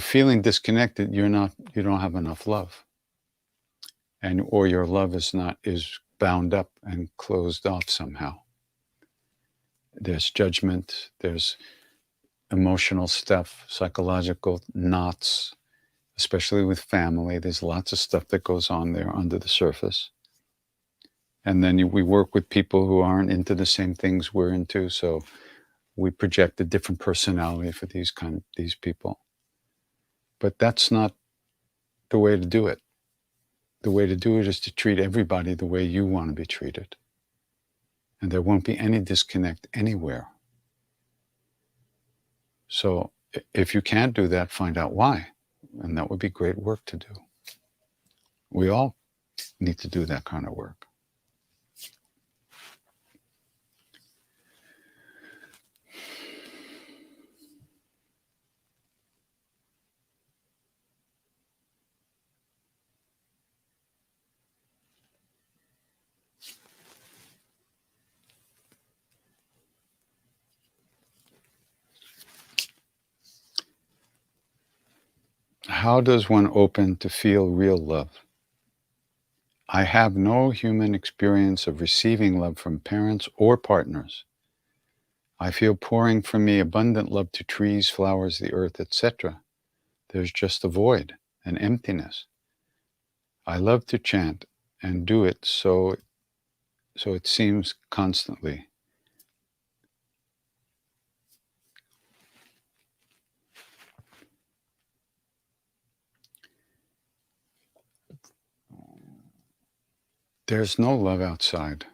feeling disconnected, you don't have enough love. Or your love is bound up and closed off somehow. There's judgment, there's emotional stuff, psychological knots, especially with family. There's lots of stuff that goes on there under the surface. And then we work with people who aren't into the same things we're into, so we project a different personality for these people. But that's not the way to do it. The way to do it is to treat everybody the way you want to be treated. And there won't be any disconnect anywhere. So if you can't do that, find out why. And that would be great work to do. We all need to do that kind of work. How does one open to feel real love? I have no human experience of receiving love from parents or partners. I feel pouring from me abundant love to trees, flowers, the earth, etc. There's just a void, an emptiness. I love to chant and do it so it seems constantly. There's no love outside.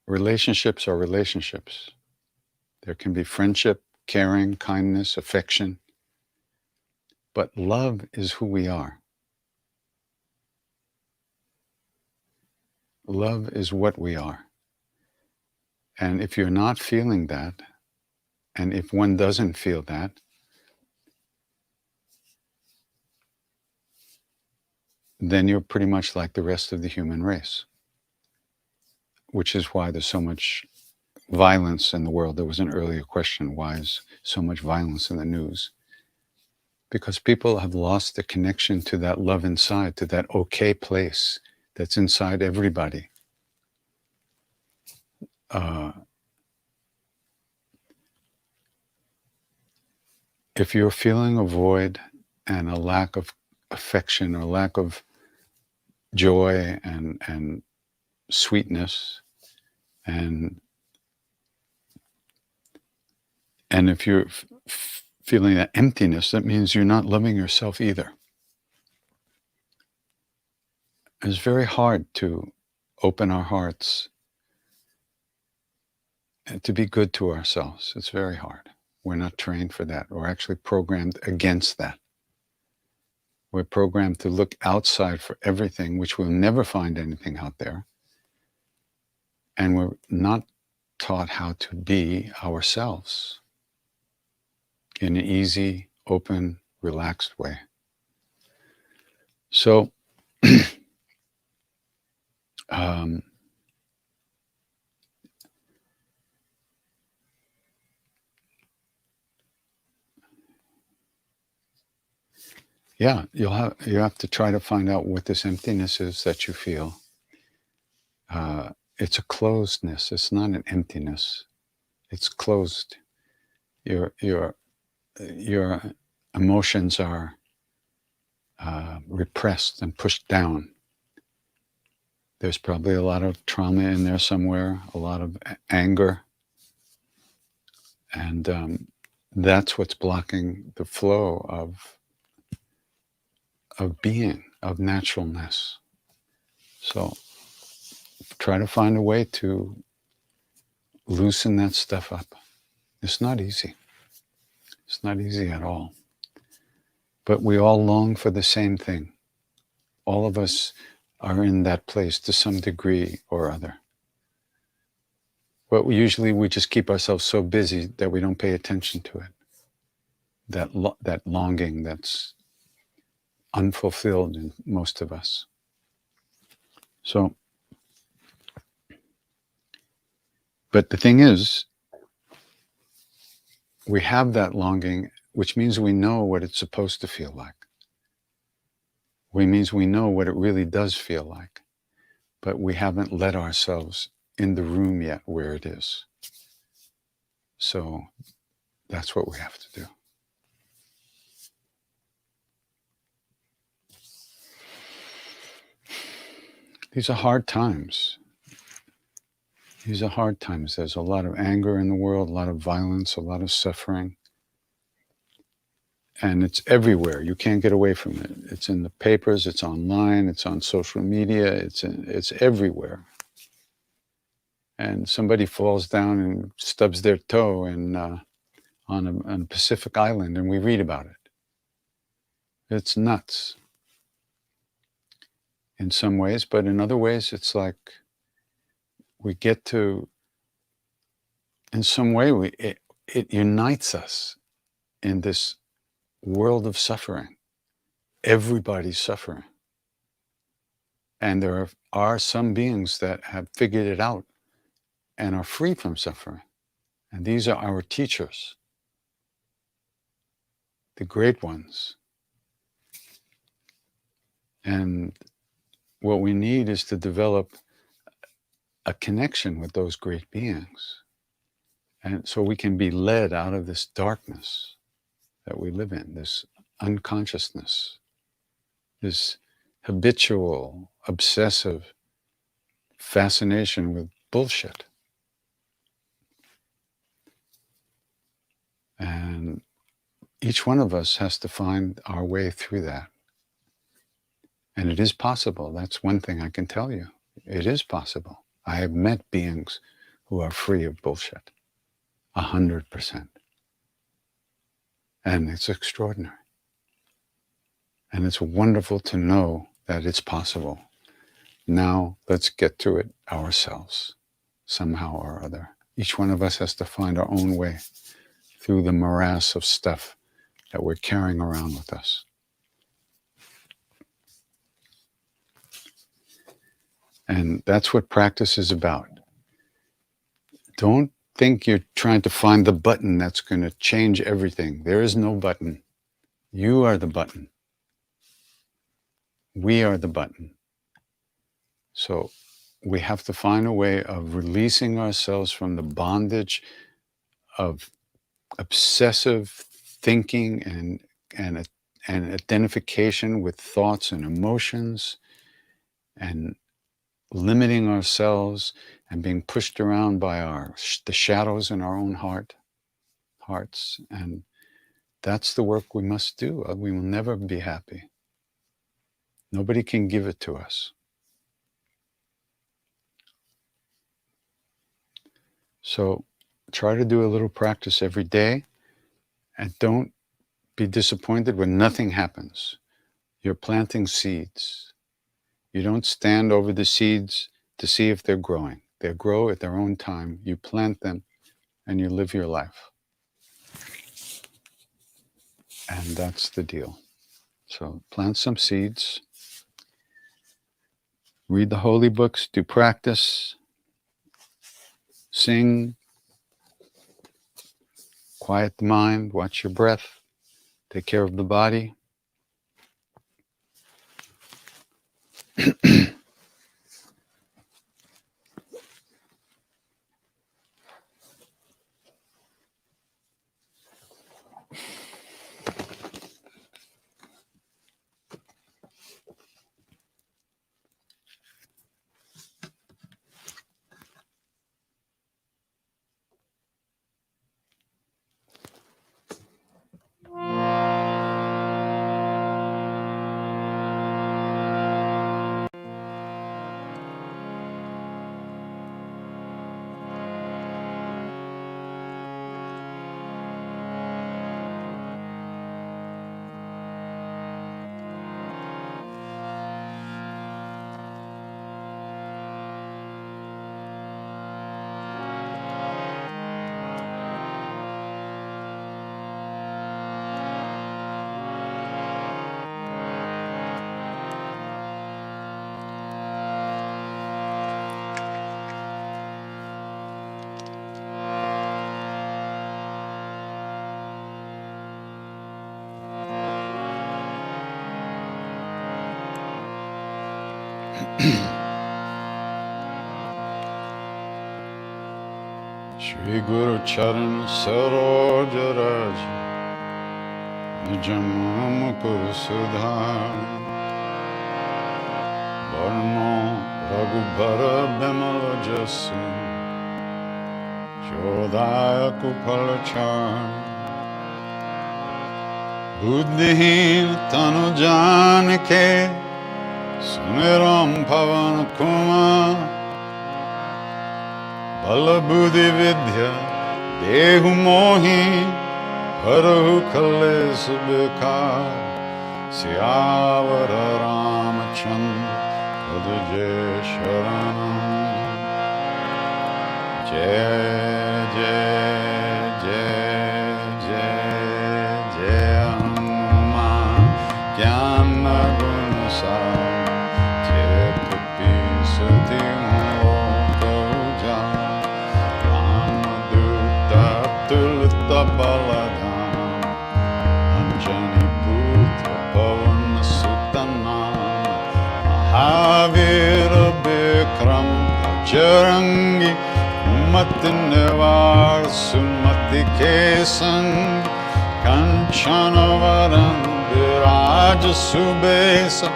Relationships are relationships. There can be friendship, caring, kindness, affection. But love is who we are. Love is what we are. And if you're not feeling that, and if one doesn't feel that, then you're pretty much like the rest of the human race, which is why there's so much violence in the world. There was an earlier question, why is so much violence in the news? Because people have lost the connection to that love inside, to that okay place that's inside everybody. If you're feeling a void and a lack of affection or lack of joy and sweetness, and if you're feeling that emptiness, that means you're not loving yourself either. It's very hard to open our hearts and to be good to ourselves. It's very hard. We're not trained for that. We're actually programmed against that. We're programmed to look outside for everything, which we'll never find anything out there. And we're not taught how to be ourselves in an easy, open, relaxed way. So, yeah, you have to try to find out what this emptiness is that you feel. It's a closedness. It's not an emptiness. It's closed. Your emotions are repressed and pushed down. There's probably a lot of trauma in there somewhere, a lot of anger, and that's what's blocking the flow of being, of naturalness. So try to find a way to loosen that stuff up. It's not easy. It's not easy at all. But we all long for the same thing. All of us are in that place to some degree or other. But usually we just keep ourselves so busy that we don't pay attention to it. That longing that's unfulfilled in most of us. So, but the thing is, we have that longing, which means we know what it's supposed to feel like. Which means we know what it really does feel like, but we haven't let ourselves in the room yet where it is. So that's what we have to do. These are hard times. These are hard times. There's a lot of anger in the world, a lot of violence, a lot of suffering. And it's everywhere. You can't get away from it. It's in the papers, it's online, it's on social media, it's everywhere. And somebody falls down and stubs their toe on a Pacific island, and we read about it. It's nuts in some ways, but in other ways, it's like we get to, in some way, it unites us in this world of suffering. Everybody's suffering. And there are some beings that have figured it out and are free from suffering. And these are our teachers, the great ones. And what we need is to develop a connection with those great beings. And so we can be led out of this darkness that we live in, this unconsciousness, this habitual, obsessive fascination with bullshit. And each one of us has to find our way through that. And it is possible. That's one thing I can tell you. It is possible. I have met beings who are free of bullshit, 100%. And it's extraordinary. And it's wonderful to know that it's possible. Now let's get to it ourselves, somehow or other. Each one of us has to find our own way through the morass of stuff that we're carrying around with us. And that's what practice is about. Don't think you're trying to find the button that's going to change everything. There is no button. You are the button. We are the button. So we have to find a way of releasing ourselves from the bondage of obsessive thinking and identification with thoughts and emotions, and limiting ourselves and being pushed around by the shadows in our own hearts. And that's the work we must do. We will never be happy. Nobody can give it to us. So try to do a little practice every day. And don't be disappointed when nothing happens. You're planting seeds. You don't stand over the seeds to see if they're growing. They grow at their own time. You plant them and you live your life. And that's the deal. So plant some seeds. Read the holy books. Do practice. Sing. Quiet the mind. Watch your breath. Take care of the body. Shri Guru Charan Saroj Raj Nijam Mukur Sudhar Varno Raghubhara Bimal Jasu Chodaya Kupal Char Buddhihin Tanu Janke Suneram Pavan Kumar Bala Buddhi Vidya Dehu Mohi Harahu Kale Subhikar Siyavara Ramachandra Paduje Sharanam Jai Jai Jai Jai Jai Hanuman Jnana Gunasar Jai Kapi Sati Baladam Anjani Putra Pavan Sutana Mahavira Bikram Bhajarangi Mati Nivar Sumati Kesang Kanchana Varan Viraj Subesa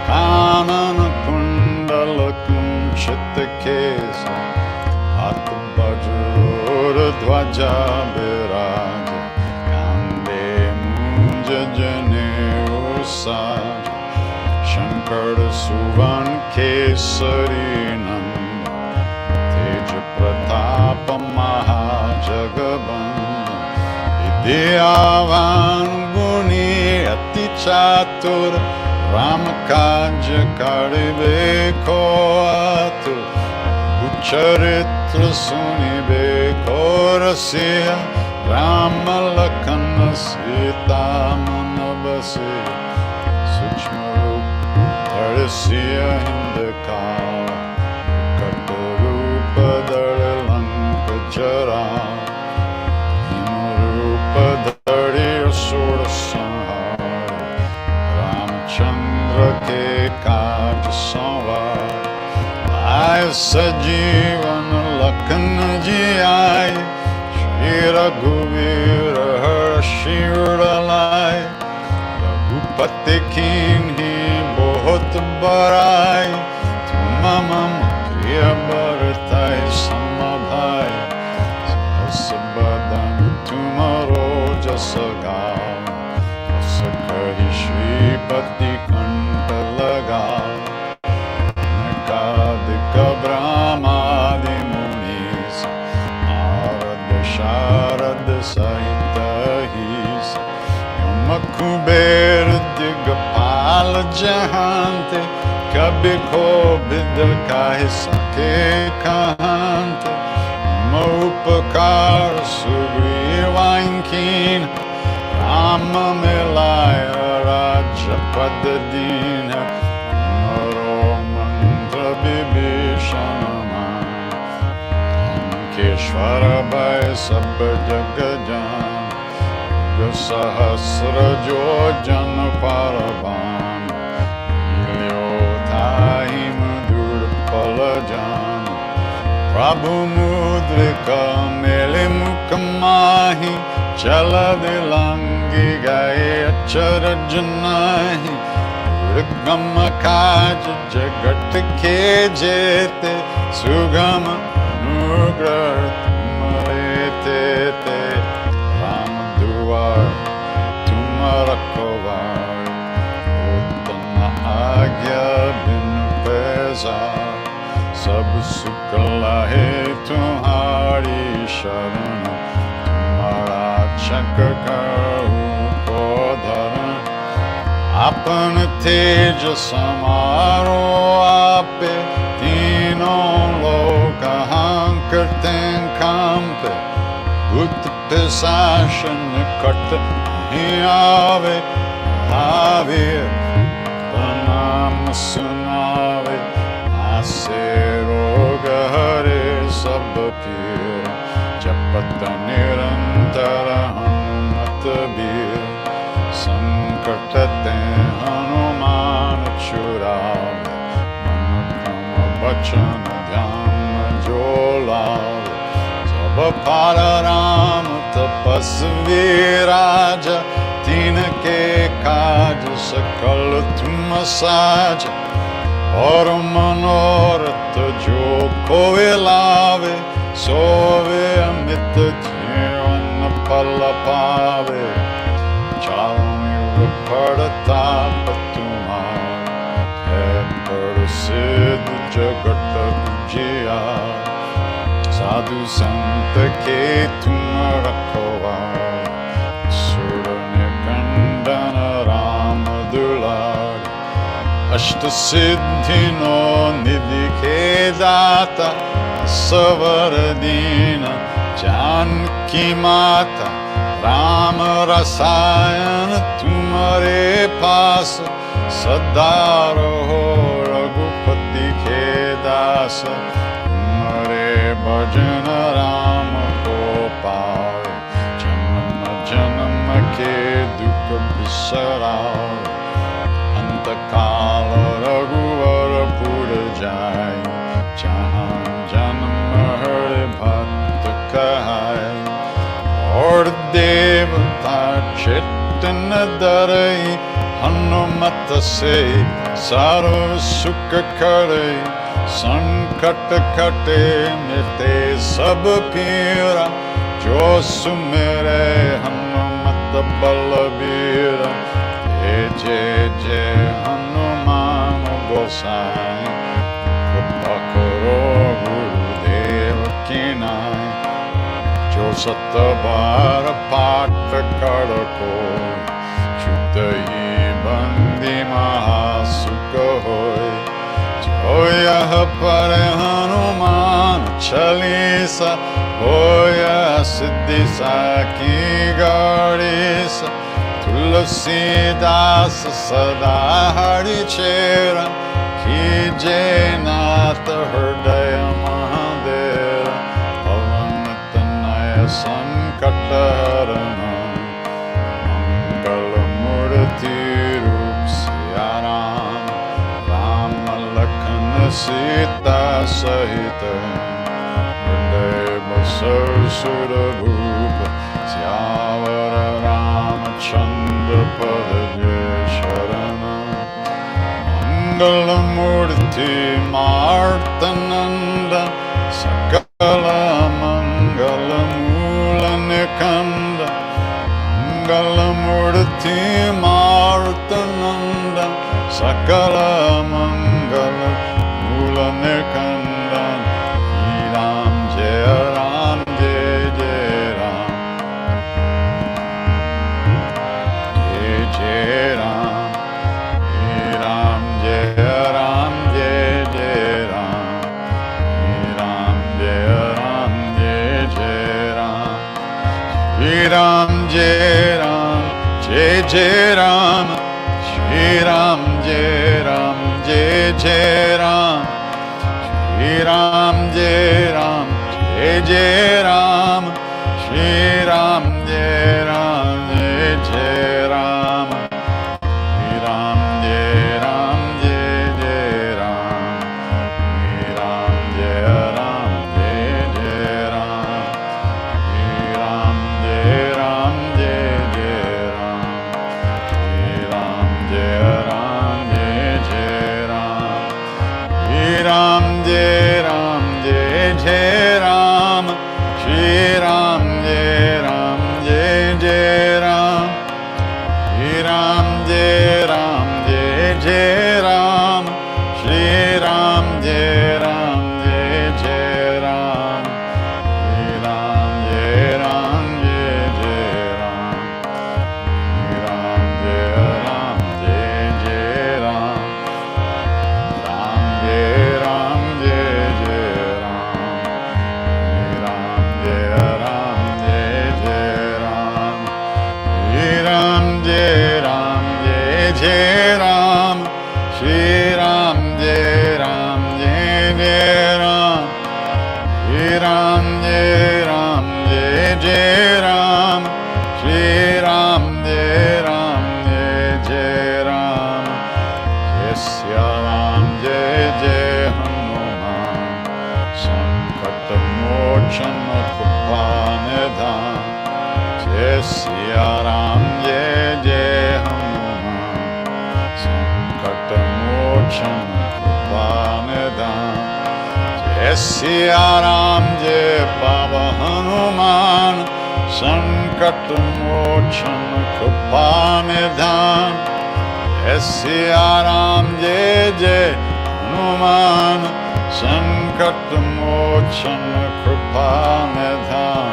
Kanana Kundala Kunchita Kesa At Bajra Dvaja Viraja Kande Munja Jane Usaj Shankar Suvan Kesari Nanda Teja Pratapa Mahajagabanda Vidyavan Guni Ati Chatur Ramakaja Karibe Koatur Charitra Sunibe Korasiya Rama Lakana Sita Manabasi Suchmarup Tarasiya Hindakala Katarupa Daralanka Chara Himarupa Dari Asura Sanhara Ramachandra Ke Kaj Sanvar Sajivan Lakhan Ji Aay Shri Raghuvira Harshira Lai Raghupati Kinhi Bahut Barai Tumamam Priya Bharatai Samabhai Sahasabadam Tumaro Jasagam Asakahi Shri Bhakti Kanta Lagal Brahmadi Munis Narad Sharad Sahita His Kuber Digpal जहांते, कभी को बिदल काहे सके कहंते, उपकार सुग्रीवांकीन, राम मिलाया राज्य पद दीन, मरो मंत्र विभीषण मान, अंकेश्वर भय सब जग जान, सहस्र जो जन परवान, मिल्यो थाहि मधुर फल जान, प्रभु मुद्रिका मेले मुख माहि, चल दिलांगी गए अचरज नाही, दुर्गम काज जगत के जेते, सुगम अनुग्रह तुम्हारे तेते, राम दुआर तुम रखवार, उत्तम आज्ञा बिन पैजार, सब सुख लाहे तुम्हारी शरण, तुम्हारा चक करूं को धरण, अपन तेज समारो आपे, तीनों लोक हांकते कांपे, भूत पिशाच निकट नहीं आवे, आवे प्रणाम सुनावे, आसे रोग हरे सब पीर, जपत निरंतर हनुमत बीर, संकट ते हनुमान छुड़ावे, मन क्रम वचन ध्यान जो लावे, सब पार राम तपस्वी राजा, तिनके काज सकल तुम साज, और मनोरथ जो कोई लावे, सोवे अमित जीवन फल पावे, चारों युग प्रताप तुम्हारा, है प्रसिद्ध जगत जियार, साधु संत के तुम रखवार, सुर निकंदन राम दुलार, अष्ट सिद्धि नो निधि के दाता, सवर दीन जानकी माता, राम रसायन तुम्हारे पास, सदा रहो रघुपति के दास, तुम्हारे भजन राम को पावे, जन्म जन्म के दुख बिसरावे, अंत काल रघुवर पुर जाय, जहाँ जन्म हरि भक्त कहाय, और देवता चित्तन धरई, हनुमत से सर्व सुख करई, संकट कटे मिटे सब पीरा, जो सुमेरे हनुमत बलबीरा, जय जय हनुमान गोसाई, कृपा करो गुरुदेव की नाई, जो सत बार पाठ कर को, छुत ही बंदी महासुख होय, जो यह पर हनुमान चालीसा, होया सिद्धि साकी गणेश, तुलसीदास सदा हरि चेरा, कीजे नाथ हृदय महादेव, पवन तनय संकट हरण, मंगल मूर्ति रूप सिया राम, राम लखन सीता सहित, हृदय बसर सुर भूप, सियावर रामचंद्र पद जय शरण, मंगल मूर्ति मार्तनंद, सकल मंगल मूल निकंद, मंगल मूर्ति मार्तनंद, सकल मंगल मूल निकंद, राम जय राम जय जय राम, जय Ram Jai Ram, Jai Jai Ram, Shri Ram Jai Ram, Jai Jai Ram, Shri Ram Jai Ram, Jai Jai Ram, Shri Ram Jai Ram, Jai Jai Ram, Shri Ram Jai Ram, Jai Jai Ram, Shri Ram Jai Ram, Jai Jai Ram, Shri Ram Jai Ram, Jai Jai Ram, Shri Ram Jai Ram, Jai Jai Ram, Shri Ram Jai Ram, Jai Jai Ram, Shri Ram Jai Ram, Jai Jai Ram, Shri Ram Jai Ram, Jai Jai Ram, Shri Ram Jai Ram, Jai Jai Ram, Shri Ram Jai Ram, Jai Jai Ram, Shri Ram Jai Ram, Jai Jai Ram, Ram Jai Ram, Jai Jai Ram, Shri Ram Jai Ram, Jai Jai Ram, Shri Ram Jai Ram, Jai Jai Ram, Shri Ram Jai Ram, Jai Jai Ram, Shri Ram Jai Ram, Jai Jai Ram, Shri Ram Jai Ram, Jai Jai Ram, Jai Shri Ram, Jai Jai Hanuman, Sankat Mochan Kupanidhan, Jai Shri Ram, Jai Jai Hanuman, Sankat Mochan Kupanidhan, Jai Shri Ram, Jai Baba Hanuman, Sankat Mochan Kupanidhan, Jai Shri Ram, Jai Jai Hanuman, Sankat Mochan Kupanidhan,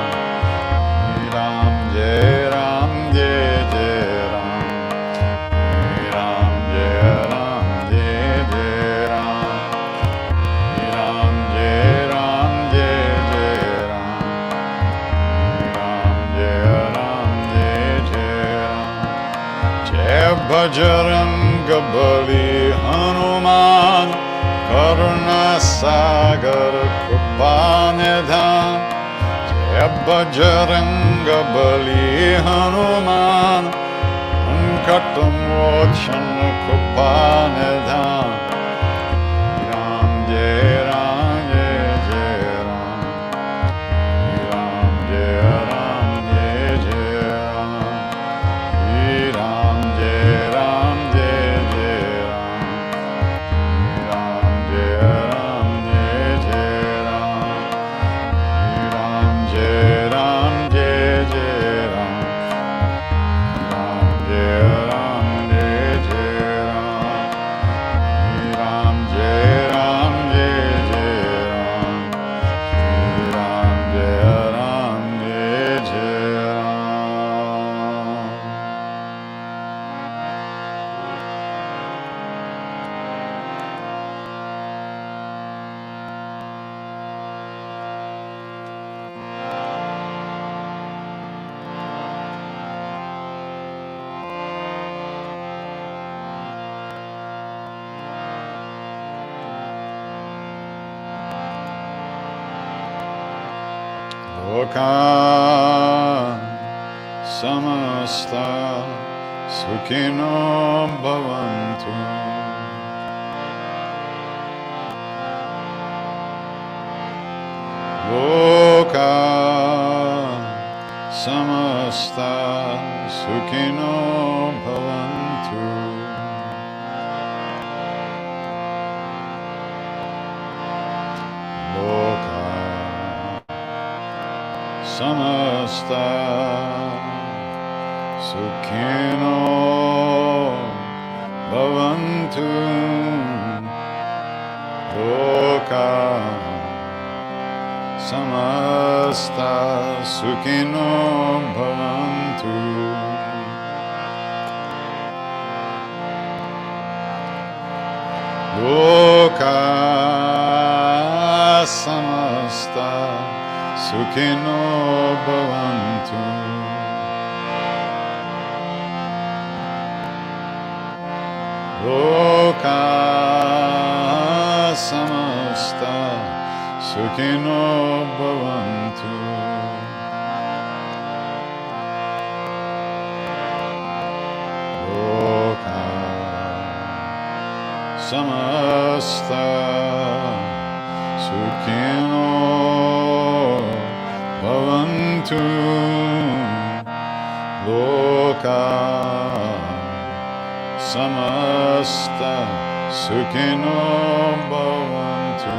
Shri Ram Jai Ram, Jai Jai Ram, Shri Ram Jai Ram, Jai Jai Ram, Shri Ram Jai Ram, Jai Jai Ram, Shri Ram Jai Ram, Jai Jai Ram, Jai Bajranga Bali Hanuman, Karuna Sagar Kupanidhan, Jai Bajranga Bali Hanuman, Sankat Mochan Kupanidhan, Shri Ram Jai Ram, Jai Jai Ram, Shri Ram Jai Ram, Jai Jai Ram, Shri Ram Jai Ram, Jai Jai Ram, Shri Ram Jai Ram, Jai Jai Ram, Shri Ram Jai Ram, Jai Jai Ram, Shri Ram Jai Ram, Jai Jai Ram, Shri Ram Jai Ram, Jai Jai Ram, Shri Ram Jai Ram, Jai Jai Ram. Loka samasta sukhino bhavantu. Loka samasta sukhino bhavantu. Loka samasta sukhino bhavantu. Loka samasta sukhino bhavantu. Loka samasta sukhino bhavantu. loka samasta sukhino bhavantu. Loka samasta sukhino bhavantu. Loka samasta sukhino bhavantu.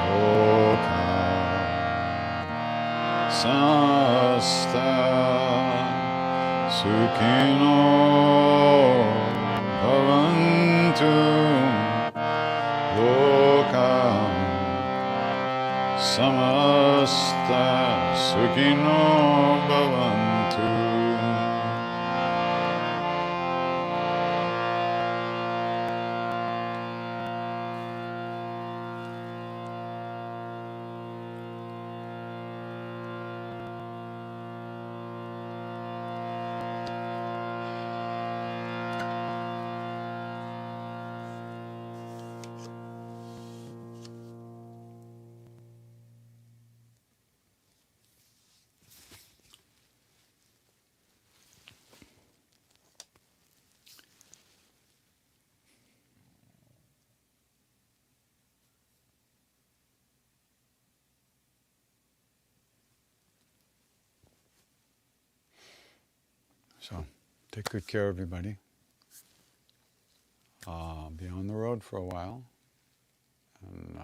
Loka samasta sukhino bhavantu. Loka samasta sukhino bhavantu. So, take good care, everybody. I'll be on the road for a while, and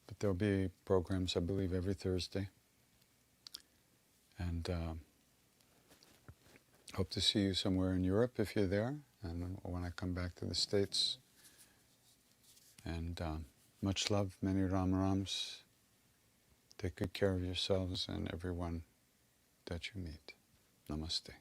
but there'll be programs, I believe, every Thursday. And hope to see you somewhere in Europe if you're there, and when I come back to the States. And much love, many Ram Rams. Take good care of yourselves and everyone that you meet. Namaste.